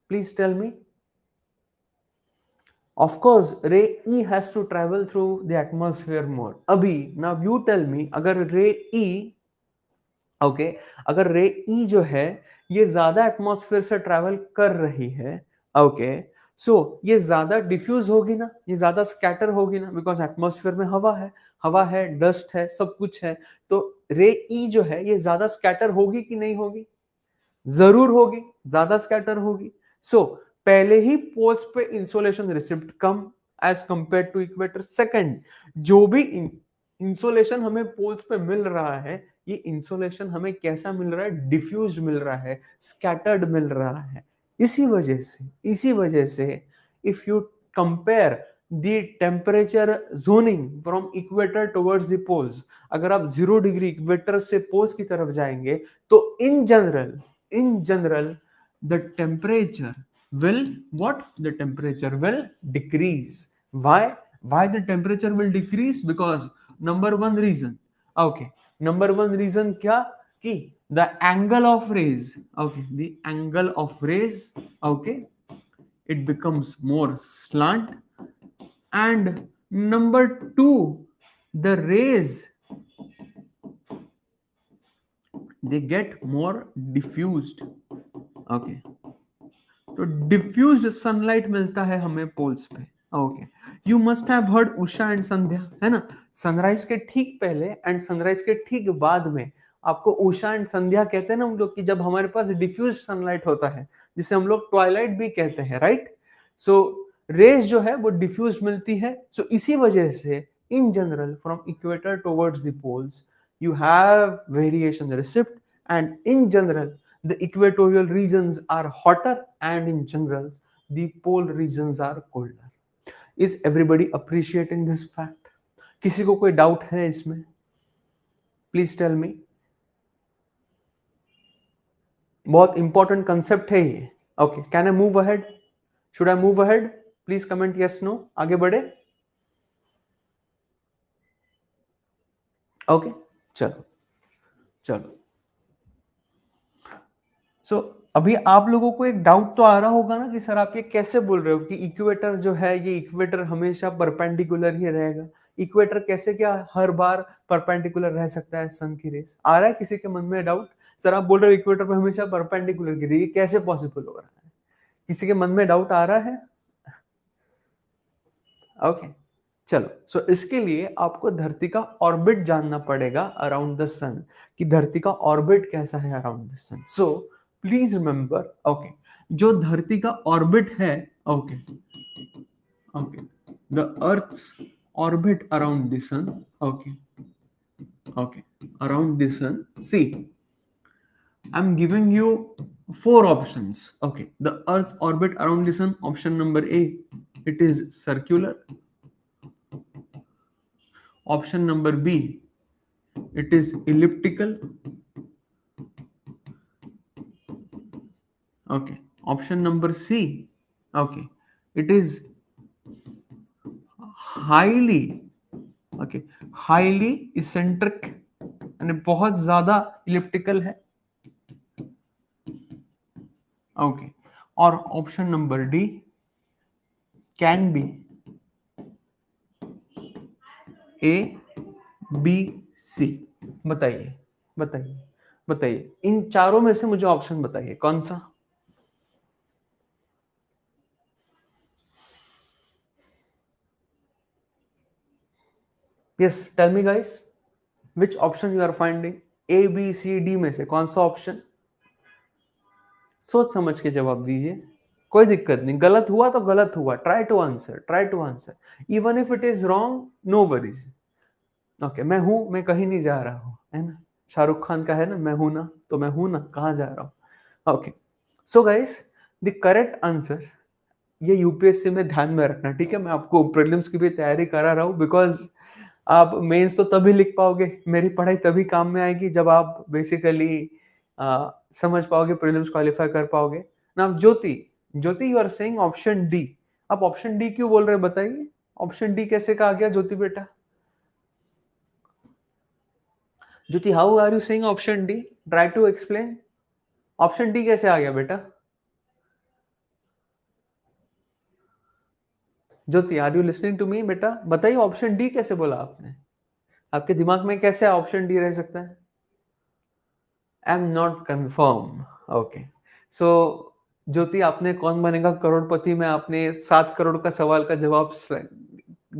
Please tell me. Of course, ray E has to travel through the atmosphere more. Abhi, now you tell me, अगर ray E, okay, अगर ray E जो है ये ज्यादा atmosphere से travel कर रही है, ओके, सो ये ज्यादा डिफ्यूज होगी ना, ये ज्यादा स्कैटर होगी ना, बिकॉज एटमॉस्फेयर में हवा है, डस्ट है, सब कुछ है. तो रे E जो है ये ज्यादा स्कैटर होगी कि नहीं होगी? जरूर होगी, ज्यादा स्कैटर होगी. सो पहले ही पोल्स पे इंसोलेशन रिसिप्ट कम as compare to equator. Second, जो भी इंसोलेशन हमें पोल्स पे मिल रहा है, ये इंसोलेशन हमें कैसा मिल रहा है? डिफ्यूज्ड मिल रहा है, स्कैटर्ड मिल रहा है. इसी वजह से if you compare the temperature zoning from equator towards the poles, अगर आप 0 डिग्री इक्वेटर से पोल्स की तरफ जाएंगे तो in general the temperature will what the temperature will decrease. Why the temperature will decrease? Because number one reason, okay, number one reason क्या कि the angle of rays, okay, the angle of rays, okay, it becomes more slant. And number two, the rays, they get more diffused, okay, तो diffused sunlight मिलता है हमें poles पे, okay. You must have heard Usha and Sandhya, है ना, sunrise के ठीक पहले एंड सनराइज के ठीक बाद में आपको उषा एंड संध्या कहते हैं ना हम लोग, कि जब हमारे पास डिफ्यूज सनलाइट होता है जिसे हम लोग ट्वाइलाइट भी कहते हैं, राइट. सो रेज जो है वो डिफ्यूज मिलती है. सो इसी वजह से in general from equator towards the poles you have variation receipt, and in general the equatorial regions are hotter and in general the pole regions are colder. Is everybody appreciating this fact? किसी को कोई doubt है इसमें? Please tell me. बहुत important concept है ये. Okay, can I move ahead? Should I move ahead? Please comment yes no. आगे बढ़े? ओके, चलो चलो. सो अभी आप लोगों को एक डाउट तो आ रहा होगा ना कि सर आप ये कैसे बोल रहे हो कि इक्वेटर जो है ये इक्वेटर हमेशा परपेंडिकुलर ही रहेगा. इक्वेटर कैसे क्या हर बार परपेंडिकुलर रह सकता है सन की रेस? आ रहा है किसी के मन में डाउट? सर आप बोल रहे हो इक्वेटर पर हमेशा परपेंडिकुलर गिरी, ये कैसे पॉसिबल हो रहा है? किसी के मन में डाउट आ रहा है? ओके, चलो. सो इसके लिए आपको धरती का ऑर्बिट जानना पड़ेगा अराउंड द सन, कि धरती का ऑर्बिट कैसा है around the sun. So please remember, okay, जो धरती का ऑर्बिट है, okay okay, the earth's orbit around the sun, okay okay, around the sun. See, I'm giving you four options. Okay, the Earth's orbit around the Sun. Option number A, it is circular. Option number B, it is elliptical. Okay. Option number C, okay, it is highly, okay, highly eccentric यानी बहुत ज्यादा elliptical है. Okay. और option number D, can be A B C. बताइए बताइए बताइए, इन चारों में से मुझे ऑप्शन बताइए कौन सा. Yes, tell me guys, which option you are finding? A B C D में से कौन सा ऑप्शन? सोच समझ के जवाब दीजिए, कोई दिक्कत नहीं. गलत हुआ तो गलत हुआ. Try to answer, try to answer. Even if it is wrong, no worries. Okay, मैं हूं, मैं कहीं नहीं जा रहा हूं, है ना. शाहरुख खान का है ना, मैं हूं ना तो मैं हूं ना, कहां जा रहा हूं. Okay, so guys, the correct answer, ये यूपीएससी में ध्यान में रखना, ठीक है. मैं आपको प्रीलिम्स की भी तैयारी करा रहा हूं, बिकॉज आप मेंस तो तभी लिख पाओगे, मेरी पढ़ाई तभी काम में आएगी जब आप बेसिकली समझ पाओगे, प्रीलिम्स क्वालिफाई कर पाओगे ना. Jyoti, Jyoti, you are saying option D. आप ऑप्शन डी क्यों बोल रहे हैं बताइए? ऑप्शन डी कैसे कहा गया ज्योति बेटा? Jyoti, how are you saying option D? Try to explain. Option D कैसे आ गया बेटा? Jyoti, are you listening to me बेटा? बताइए ऑप्शन डी कैसे बोला आपने? आपके दिमाग में कैसे ऑप्शन डी रह सकता है? I am not confirm. Okay, so Jyoti, आपने कौन बनेगा करोड़पति में आपने 7 करोड़ का सवाल का जवाब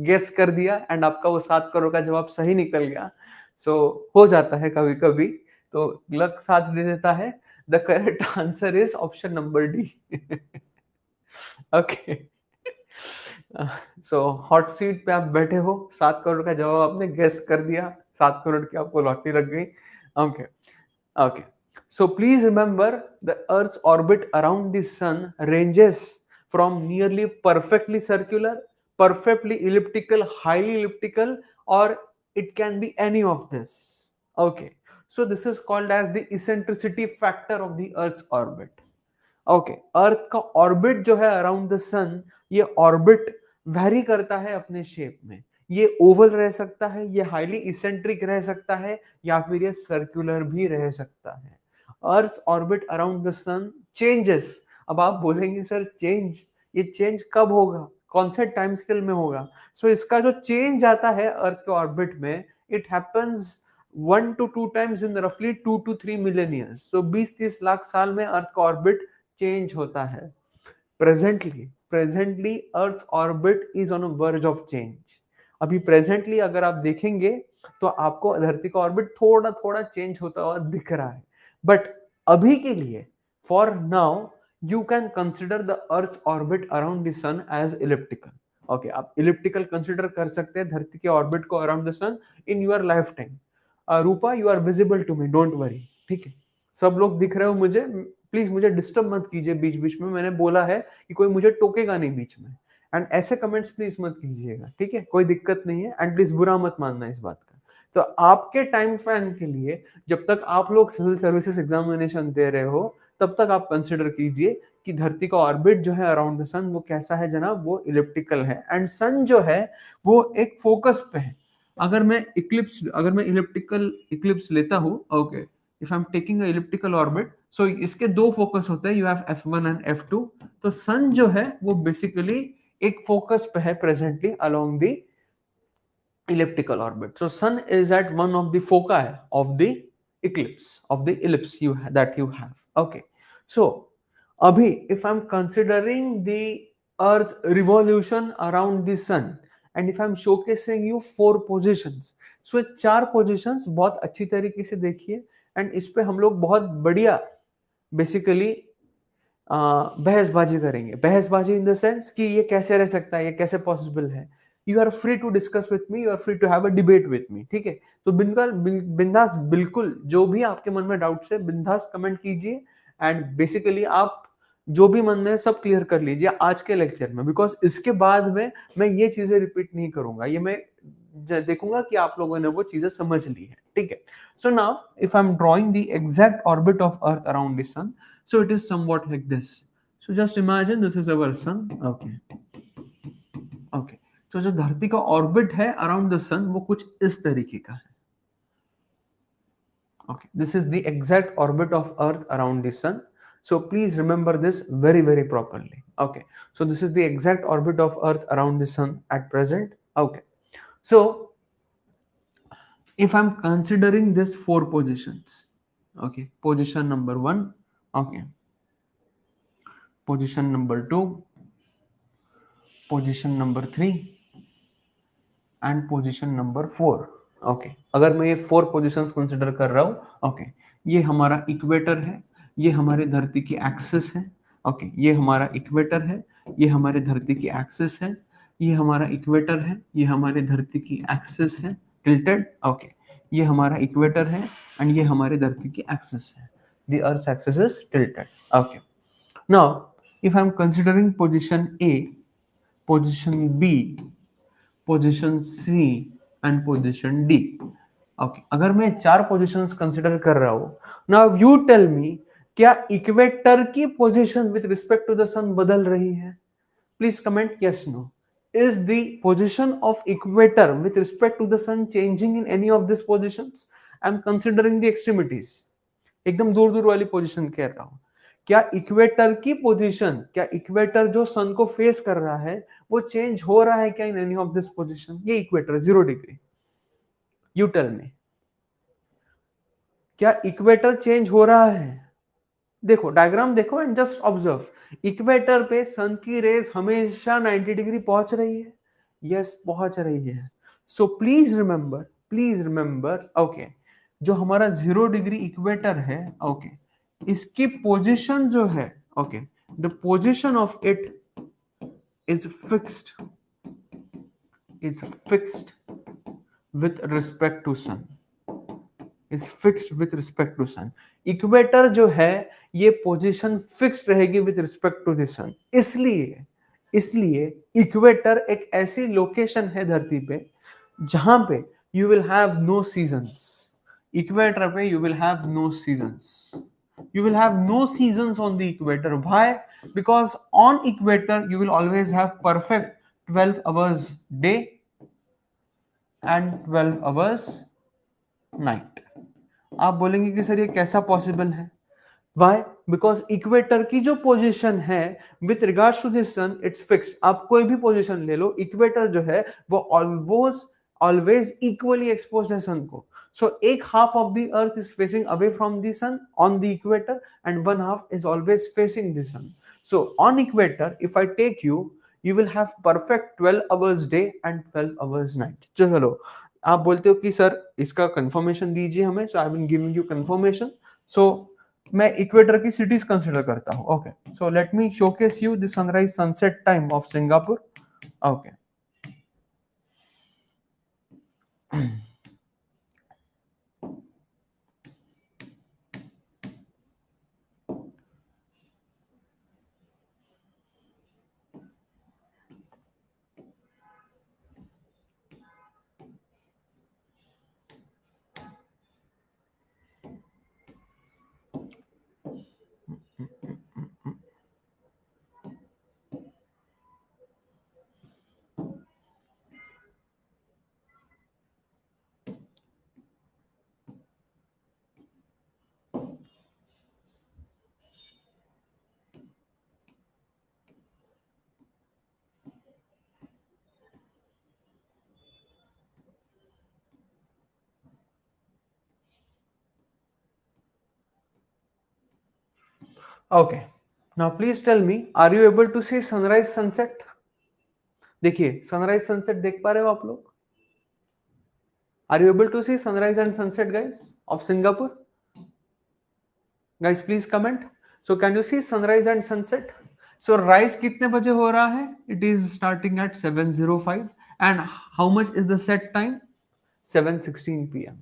गेस कर दिया एंड आपका वो 7 करोड़ का जवाब सही निकल गया. सो हो जाता है कभी कभी, तो लक साथ दे देता है. The correct answer is option number D. Okay, so hot seat पे आप बैठे हो, 7 करोड़ का जवाब आपने गेस कर दिया, 7 करोड़ की आपको लॉटरी लग गई. Okay okay, so please remember the Earth's orbit around the sun ranges from nearly perfectly circular perfectly elliptical, highly elliptical, or it can be any of this. Okay, so this is called as the eccentricity factor of the Earth's orbit. Okay, earth का orbit जो है around the सन, ये orbit very करता है अपने shape में. ये Oval रह सकता है, ये हाईली इसेंट्रिक रह सकता है, या फिर ये सर्कुलर भी रह सकता है. Earth orbit around the sun changes. अब आप बोलेंगे सर चेंज, ये चेंज कब होगा, कौन से टाइम स्केल में होगा? सो इसका जो चेंज आता है अर्थ के ऑर्बिट में, it happens 1 to 2 times in roughly 2 to 3 million years. So 20-30 lakh साल में अर्थ का ऑर्बिट चेंज होता है. Presently earth orbit is on a verge of change. अभी प्रेजेंटली अगर आप देखेंगे तो आपको धरती का ऑर्बिट थोड़ा थोड़ा चेंज होता हुआ दिख रहा है. बट अभी के लिए, for now, you can consider the earth orbit around the sun as elliptical. Okay, आप इलिप्टिकल कंसिडर कर सकते हैं धरती के ऑर्बिट को around the sun in your life time. Rupa, you are visible to me, don't worry. ठीक है, सब लोग दिख रहे हो मुझे, प्लीज मुझे डिस्टर्ब मत कीजिए बीच बीच में. मैंने बोला है कि कोई मुझे टोकेगा नहीं बीच में. एंड ऐसे कमेंट्स प्लीज मत कीजिएगा, ठीक है, कोई दिक्कत नहीं है. एंड प्लीज बुरा मत मानना इस बात का. तो आपके टाइम फैन के लिए, जब तक आप लोग सिविल सर्विसेज एग्जामिनेशन दे रहे हो, तब तक आप कंसिडर कीजिए कि धरती का ऑर्बिट जो है अराउंड द सन वो कैसा है जनाब, वो इलिप्टिकल है. एंड सन जो है वो एक फोकस पे है. अगर मैं इलिप्टिकल इक्लिप्स लेता हूं, okay, if I am taking a elliptical orbit, so इसके दो फोकस होते हैं, you have F1 and F2. तो सन जो है वो बेसिकली एक फोकस पे है presently along the elliptical orbit. So sun is at one of the foci of the eclipse, of the ellipse that you have. Okay, so abhi if I'm considering the earth's revolution around the sun, and if I'm showcasing you 4 positions, so 4 positions बहुत अच्छी तरीके से देखिए. And इस पे हम लोग बहुत बढ़िया बेसिकली बहसबाजी करेंगे. बहसबाजी इन द सेंस कि ये कैसे रह सकता है, ये कैसे पॉसिबल है. You are free to discuss with me, you are free to have a debate with me. ठीक है, तो बिंदास, बिल्कुल जो भी आपके मन में डाउट्स है बिंदास कमेंट कीजिए. एंड बेसिकली आप जो भी मन में सब क्लियर कर लीजिए आज के लेक्चर में, बिकॉज इसके बाद में मैं ये चीजें रिपीट नहीं करूंगा. ये मैं देखूंगा कि आप लोगों ने वो चीजें समझ ली है. ठीक है, so now if I am drawing the exact orbit of earth around the sun, so it is somewhat like this. So just imagine this is our sun. Okay, so जो धरती का ऑर्बिट है अराउंड द सन वो कुछ इस तरीके का है. Okay, this is the exact orbit of earth around the sun. So please remember this very properly. Okay, so this is the exact orbit of earth around the sun at present. Okay, so if I'm considering this 4 positions, okay, position number 1, okay, position number 2, position number 3 and position number 4. Okay, अगर मैं ये 4 positions consider कर रहा हूँ, okay, ये हमारा equator है, ये हमारे धरती की एक्सिस है. ओके, ये हमारा इक्वेटर है, ये हमारे धरती की एक्सिस है, ये हमारा इक्वेटर है, ये हमारे धरती की एक्सिस है टिल्टेड. ओके, ये हमारा इक्वेटर है एंड ये हमारे धरती की एक्सिस है. The earth axis is tilted. Okay, now if I M considering position A, position B, position C and position D. Okay, अगर मैं 4 पोजीशंस कंसिडर कर रहा हूं, नाउ यू टेल मी, क्या इक्वेटर की position with respect to the sun बदल रही है? Please comment yes no. Is the position of equator with respect to the sun changing in any of these positions? I'm considering the extremities. एकदम दूर दूर वाली position कह रहा हूं. क्या इक्वेटर की पोजीशन, क्या इक्वेटर जो सन को फेस कर रहा है वो चेंज हो रहा है क्या in any of this position? ये equator 0 degree, you tell me, क्या इक्वेटर चेंज हो रहा है? देखो डायग्राम देखो एंड जस्ट ऑब्जर्व. इक्वेटर पे सन की रेज हमेशा 90 डिग्री पहुंच रही है. यस, पहुंच रही है. सो प्लीज रिमेंबर, ओके, जो हमारा 0 डिग्री इक्वेटर है, ओके, इसकी पोजीशन जो है, okay, the position of it is fixed with respect to sun. Is fixed with respect to sun. Equator जो है ये पोजीशन फिक्स्ड रहेगी with respect to the sun. इसलिए इक्वेटर एक ऐसी लोकेशन है धरती पे जहां पे you will have no seasons. Equator पे you will have no seasons. You will have no seasons on the equator. Why? Because on equator you will always have perfect 12 hours day and 12 hours night. आप बोलेंगे कि sir ये कैसा possible है? Why? Because equator की जो position है with regards to this sun it's fixed. आप कोई भी पोजीशन ले लो, इक्वेटर जो है वो ऑलवेज इक्वली एक्सपोज्ड है सन को. So एक half of the earth is facing away from the sun on the equator and one half is always facing the sun. So on equator, if I take you, you will have perfect 12 hours day and 12 hours night. चलो आप बोलते हो कि sir इसका confirmation दीजिए हमें. So I've been giving you confirmation. So मैं equator की सिटीज कंसिडर करता हूं. Okay, so let me showcase you the sunrise sunset time of Singapore. Okay, okay. Now please tell me, are you able to see sunrise sunset? देखिए sunrise sunset देख पा रहे हो आप लोग? Are you able to see sunrise and sunset guys of Singapore? Guys please comment. So can you see sunrise and sunset? So rise कितने बजे हो रहा है? It is starting at 7:05 and how much is the set time? 7:16 PM.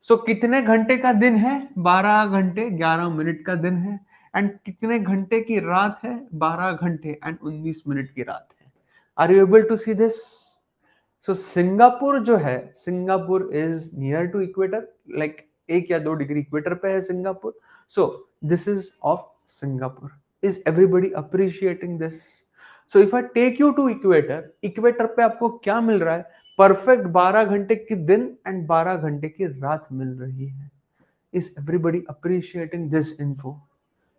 सो कितने घंटे का दिन है? 12 घंटे 11 मिनट का दिन है. एंड कितने घंटे की रात है? 12 घंटे एंड 19 मिनट की रात है. Are you able to see this? So Singapore जो है, Singapore is near to equator, like 1 या 2 डिग्री इक्वेटर पे है Singapore. So this is of Singapore. Is everybody appreciating this? So if I take you to equator, equator पे आपको क्या मिल रहा है? परफेक्ट 12 घंटे की दिन एंड 12 घंटे की रात मिल रही है. Is everybody appreciating this info?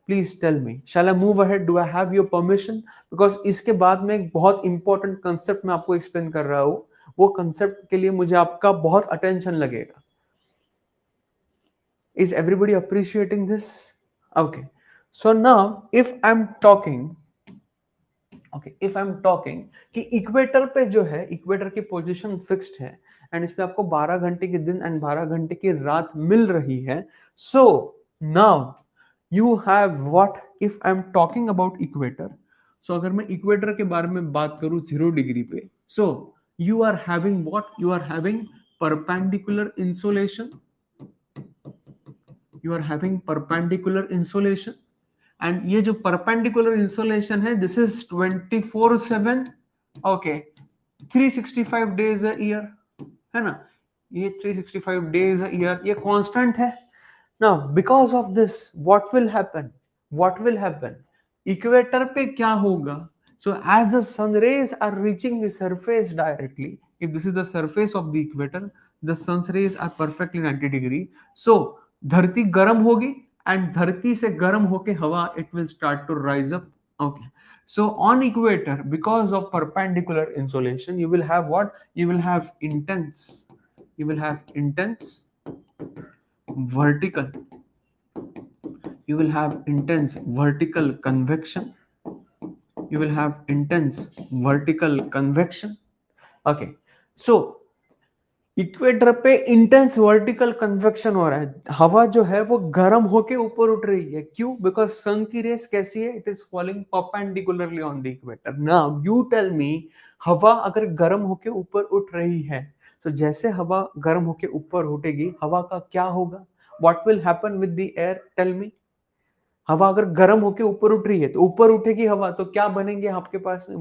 Please tell me. Shall I move ahead? Do I have your permission? Because इसके बाद में एक बहुत इंपॉर्टेंट कंसेप्ट मैं आपको एक्सप्लेन कर रहा हूं. वो कंसेप्ट के लिए मुझे आपका बहुत अटेंशन लगेगा. Is everybody appreciating this? Okay, so now if I am talking, okay, if I am talking कि इक्वेटर पे जो है, इक्वेटर की पोजीशन फिक्स्ड है एंड इसमें आपको 12 घंटे के दिन एंड 12 घंटे की रात मिल रही है. So now you have what? If I am talking about equator, so अगर मैं इक्वेटर के बारे में बात करूं 0 डिग्री पे, so you are having what? You are having perpendicular insolation. You are having perpendicular insolation. And ये जो परपेंडिकुलर इंसोलेशन है, this is 24/7. Okay, 365 days a year है ना. ये 365 डेज अ ईयर, ये कांस्टेंट है. Now because of this what will happen? What will happen? Equator पे क्या होगा? So as the sun rays are reaching the surface directly, if this is the surface of the equator, the sun rays are perfectly 90 degree. So धरती गर्म होगी and धरती से गर्म होके हवा, it will start to rise up. Okay, so on equator, because of perpendicular insolation, you will have what? You will have intense vertical, you will have intense vertical convection, you will have intense vertical convection. Okay, so equator पे intense vertical convection हो रहा है. हवा जो है वो गर्म होके ऊपर उठ रही है. क्यों? बिकॉज सन की रेस कैसी है? It is falling perpendicularly on the equator. Now you tell me, हवा अगर गर्म होके ऊपर उठ रही है, तो जैसे हवा गर्म होके ऊपर उठेगी, हवा का क्या होगा? What will happen with the air? Tell me. हवा अगर गर्म होके ऊपर उठ रही है तो ऊपर उठेगी हवा, तो क्या बनेंगे आपके पास में?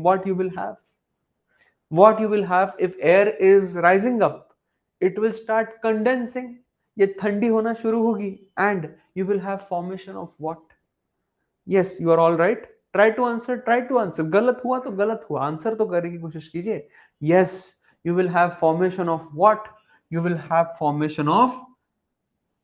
What you will have if air is rising up? It will start condensing. ये ठंडी होना शुरू होगी and you will have formation of what? Yes, you are all right. Try to answer. गलत हुआ तो गलत हुआ, आंसर तो करने की कोशिश कीजिए. Yes, you will have formation of what? You will have formation of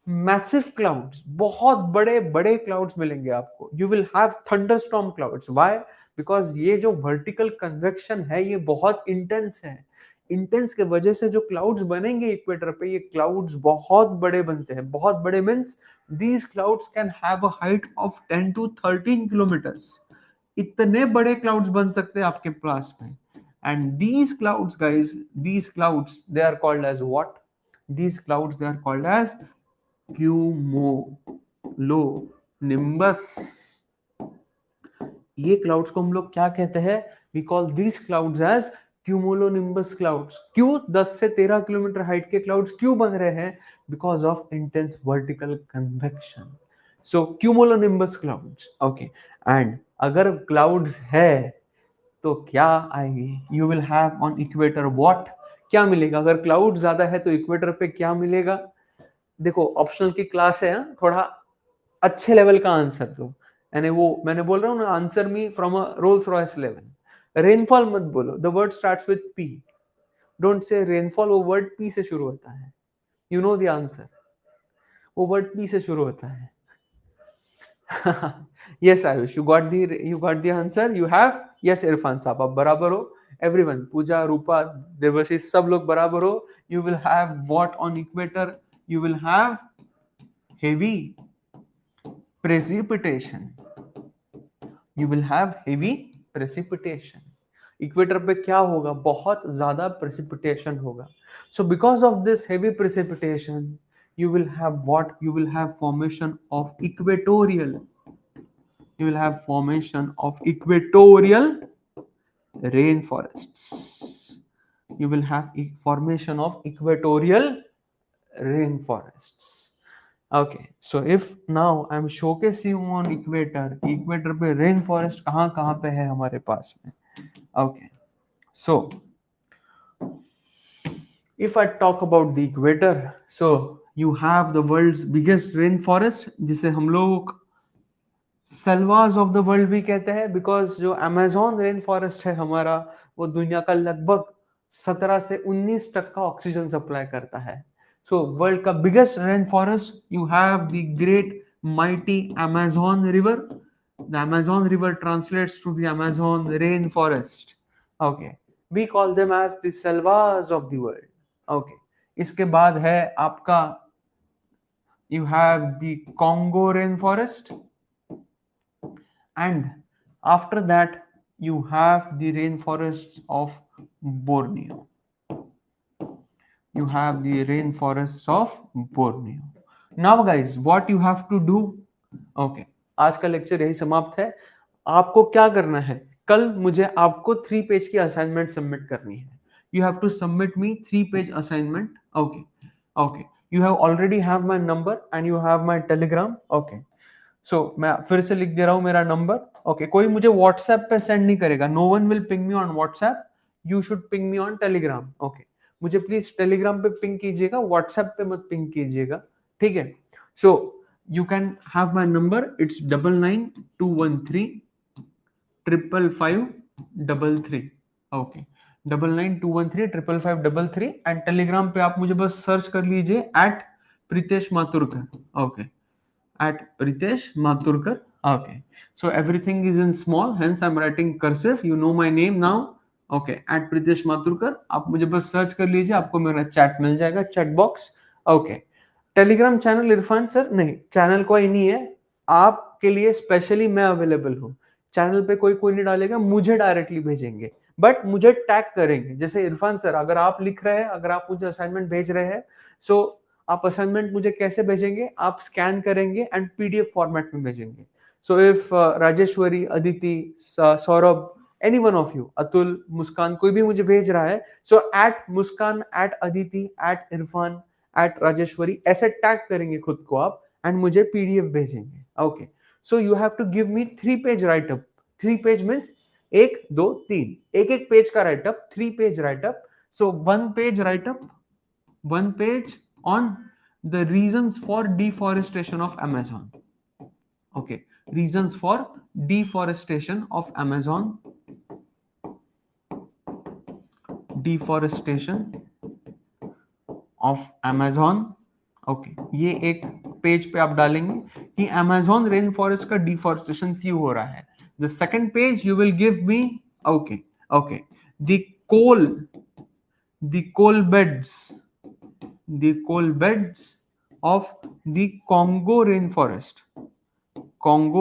massive clouds. बहुत बड़े बड़े क्लाउड्स मिलेंगे आपको. You will have thunderstorm clouds. Why? Because ये जो वर्टिकल कन्वेक्शन है ये बहुत इंटेंस है. इंटेंस के वजह से जो क्लाउड्स बनेंगे इक्वेटर पे, ये क्लाउड्स बहुत बड़े बनते हैं. बहुत बड़े means these clouds can have a height of 10 to 13 kilometres. इतने बड़े क्लाउड्स बन सकते हैं आपके पास में. And these clouds guys, these clouds they are called as what? These clouds they are called as cumulonimbus. ये क्लाउड्स को हम लोग क्या कहते हैं? We call these clouds as cumulonimbus clouds. क्यों 10 से 13 किलोमीटर हाइट के क्लाउड्स क्यों बन रहे हैं? Because of intense vertical convection. So cumulonimbus clouds. Okay. And अगर क्लाउड्स है तो क्या आएगी? You will have on equator what? क्या मिलेगा? अगर क्लाउड ज्यादा है तो इक्वेटर पे क्या मिलेगा? देखो ऑप्शनल की क्लास है, थोड़ा अच्छे लेवल का आंसर दो. यानी वो मैंने बोल रहा हूँ ना, answer me from a Rolls Royce level. Rainfall मत बोलो. The word starts with P. Don't say rainfall. वो वर्ड पी से शुरू होता है. You know the answer. वो वर्ड पी से शुरू होता है. Yes Ayush, you got the answer. You have. Yes Irfan साहब, आप बराबर हो. एवरीवन, पूजा, रूपा, देवर्षिस, सब लोग बराबर हो. You will have what on equator? You will have heavy precipitation. You will have heavy precipitation. Equator पे क्या होगा? बहुत ज्यादा precipitation होगा. So because of this heavy precipitation, you will have what? You will have formation of equatorial. You will have formation of equatorial rainforests. You will have formation of equatorial rainforests. Okay, so if now I'm showcasing on equator पे rainforest कहाँ पे है हमारे पास में. Okay, so if I talk about the equator, so you have the world's biggest rainforest जिसे हम लोग Selvas of the world भी कहते हैं, बिकॉज जो अमेजोन रेन फॉरेस्ट है हमारा, वो दुनिया का लगभग 17 से 19% ऑक्सीजन सप्लाई करता है. सो वर्ल्ड का biggest rain forest, you have the great mighty Amazon river. The Amazon river translates to the Amazon rain forest. Okay, we call them as the selvas of the world. Okay, इसके बाद है आपका, you have the Congo rain forest. And after that you have the rainforests of Borneo. You have the rainforests of Borneo. Now guys, what you have to do? Okay, आज का lecture यही समाप्त है. आपको क्या करना है? कल मुझे आपको 3 पेज की असाइनमेंट सबमिट करनी है. You have to submit me 3 page assignment. Okay, okay. You have already have my number and you have my telegram. Okay. सो मैं फिर से लिख दे रहा हूं मेरा नंबर. ओके, कोई मुझे व्हाट्सएप पे सेंड नहीं करेगा. No one will ping me on WhatsApp. You should ping me on Telegram. Okay, मुझे प्लीज टेलीग्राम पे पिंग कीजिएगा, व्हाट्सएप पे मत पिंग कीजिएगा. ठीक है. So you can have my number. It's 9921355533. Okay, 9921355533. And Telegram पे आप मुझे बस सर्च कर लीजिए @Pritesh Mathurkar. Okay, at Pritesh Mathurkar. Okay, so everything is in small, hence I'm writing cursive. You know my name now. Okay, at Pritesh Mathurkar. आप मुझे बस search कर लीजिए, आपको मेरा चैट मिल जाएगा, chat box. Okay, Telegram channel Irfan sir नहीं, channel कोई नहीं है. आपके लिए स्पेशली मैं अवेलेबल हूँ. चैनल पे कोई नहीं डालेगा, मुझे डायरेक्टली भेजेंगे, बट मुझे टैग करेंगे. जैसे इरफान सर, अगर आप लिख रहे हैं, अगर आप मुझे असाइनमेंट भेज रहे हैं, सो आप असाइनमेंट मुझे कैसे भेजेंगे? आप स्कैन करेंगे एंड पीडीएफ फॉर्मेट में भेजेंगे. So if Rajeshwari, Aditi, Saurabh, any one of you, Atul, Muskan, कोई भी मुझे भेज रहा है, सो @मुस्कान, @अदिति, @इरफान, @राजेश्वरी ऐसे टैग करेंगे खुद को आप एंड मुझे पीडीएफ भेजेंगे. Okay, So you have to give me 3-page write-up. 3 page means 1 2 3, एक पेज का write-up, 3-page write-up. So 1-page write-up, 1 page on the reasons for deforestation of Amazon. Okay, reasons for deforestation of Amazon. Deforestation of Amazon. Okay ये एक page पे आप डालेंगे कि Amazon rain forest का deforestation क्यों हो रहा है. The second page you will give me okay okay the coal beds of the Congo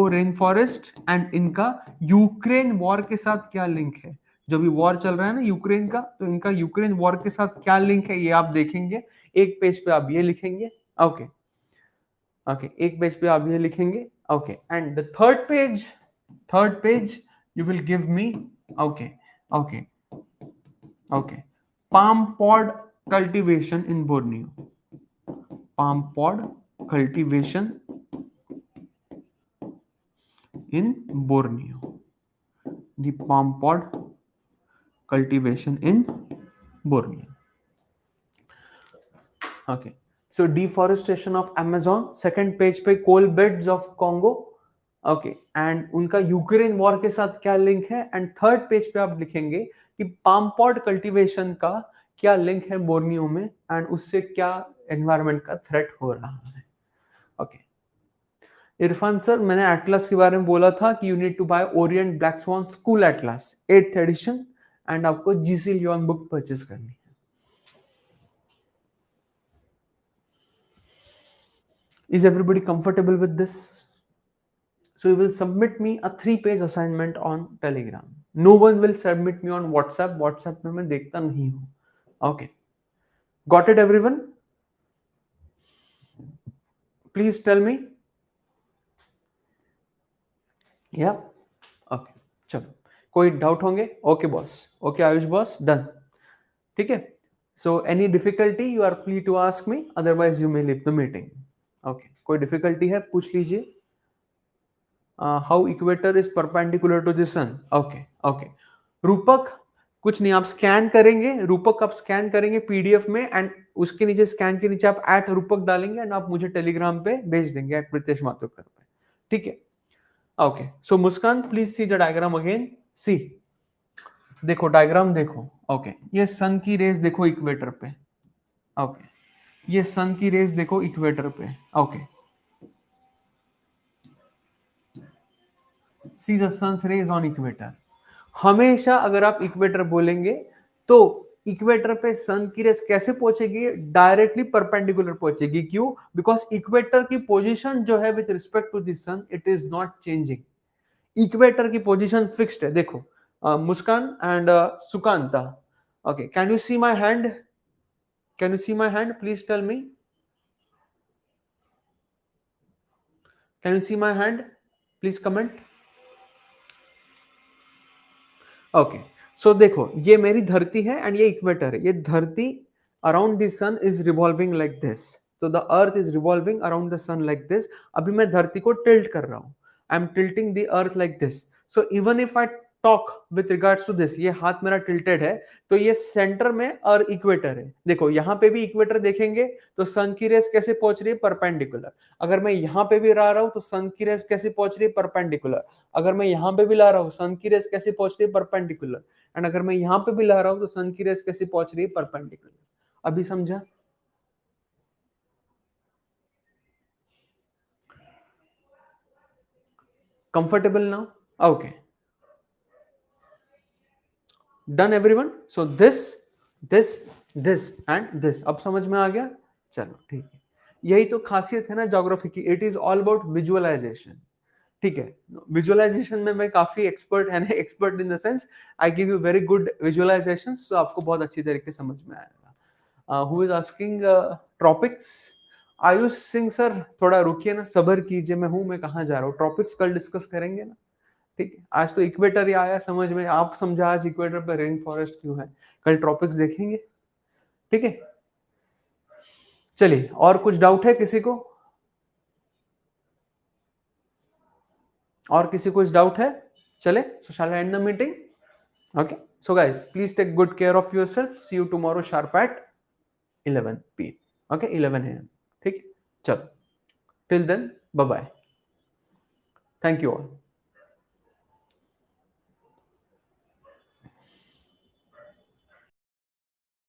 rainforest and इनका यूक्रेन वॉर के साथ क्या लिंक है. जो भी वॉर चल रहा है ना यूक्रेन का, तो इनका यूक्रेन वॉर के साथ क्या लिंक है ये आप देखेंगे. एक पेज पे आप ये लिखेंगे. ओके ओके एक पेज पे आप ये लिखेंगे. Okay and the third page you will give me okay okay okay palm pod cultivation in Borneo. Palm pod cultivation in Borneo. The palm pod cultivation in Borneo. Okay. So deforestation of Amazon. Second page पे coal beds of Congo. Okay. And उनका Ukraine war के साथ क्या link है. And third page पे आप लिखेंगे कि पाम पॉड कल्टीवेशन का क्या लिंक है बोर्नियो में एंड उससे क्या एनवायरनमेंट का थ्रेट हो रहा है. ओके इरफान सर, मैंने एटलस के बारे में बोला था कि you need to buy Orient black Swan school atlas 8th edition and आपको जीसी लियोन बुक परचेज करनी है. Is everybody comfortable with this? So you will submit me a 3-page assignment on Telegram. No one will submit me on WhatsApp. WhatsApp में मैं देखता नहीं हूँ. Okay. Got it everyone? Please tell me. Yeah. Okay. चलो. कोई doubt होंगे? Okay boss. Okay Ayush boss. Done. ठीक है. So any difficulty you are free to ask me. Otherwise you may leave the meeting. Okay. कोई difficulty है पूछ लीजिए. How equator is perpendicular to the sun. Okay. Okay. रूपक कुछ नहीं, आप स्कैन करेंगे. रूपक आप स्कैन करेंगे पीडीएफ में एंड उसके नीचे स्कैन के नीचे आप @रूपक डालेंगे एंड आप मुझे टेलीग्राम पे भेज देंगे @प्रितेश माथुरकर पे. ठीक है. Okay so Muskan please see the diagram again. See देखो डायग्राम देखो. ओके ये सन की रेज देखो इक्वेटर पे. ओके ये सन की रेज देखो इक्वेटर पे. Okay see the sun's rays on equator. हमेशा अगर आप इक्वेटर बोलेंगे तो इक्वेटर पे सन की रेस कैसे पहुंचेगी. डायरेक्टली परपेंडिकुलर पहुंचेगी. क्यों? बिकॉज इक्वेटर की पोजीशन जो है with respect to the sun it is not changing. Equator की पोजीशन फिक्स्ड है. देखो Muskan and Sukanta. Okay can you see my hand? Can you see my hand? Please tell me. Can you see my hand? Please comment. Okay so देखो ये मेरी धरती है and ये equator है. ये धरती around the sun is revolving like this. तो the earth is revolving around the sun like this. अभी मैं धरती को टिल्ट कर रहा हूं. I am tilting the earth like this. So even if I talk with regards to this, ये हाथ मेरा टिल्टेड है तो ये सेंटर में और इक्वेटर है. देखो यहाँ पे भी इक्वेटर देखेंगे तो सन की रेस कैसे पहुंच रही है? परपेंडिकुलर. अगर मैं यहाँ पे भी ला रहा हूं तो सन की रेस कैसे पहुंच रही है? परपेंडिकुलर. अगर मैं यहाँ पे भी ला रहा हूँ सन की रेस कैसे पहुंच रही है? परपेंडिकुलर. एंड अगर मैं यहाँ पे भी ला रहा हूँ तो सन की रेस कैसे पहुंच रही है? परपेंडिकुलर. अभी समझा? Comfortable now? Okay done everyone. So this this this and this अब समझ में आ गया. चलो ठीक है. यही तो खासियत है ना ज्योग्राफी की. It is all about visualization. ठीक है. विजुअलाइजेशन में मैं काफी एक्सपर्ट है ना. Expert in the sense I give you very good visualization. तो आपको बहुत अच्छी तरीके से समझ में आएगा. Who is asking tropics? Ayush Singh sir थोड़ा रुकिए ना, सब्र कीजिए. मैं कहाँ जा रहा हूँ. ट्रॉपिक्स कल डिस्कस करेंगे ना. ठीक है. आज तो इक्वेटर ही आया समझ में. आप समझा आज इक्वेटर पे रेन फॉरेस्ट क्यों है. कल ट्रॉपिक्स देखेंगे. ठीक है. चलिए और कुछ डाउट है किसी को? और किसी को डाउट है? चले, so shall I end the meeting? Okay, so guys, please take good care of yourself. See you tomorrow sharp at 11 p.m. Okay, 11 a.m. ठीक, चलो, till then, bye bye. Thank you all.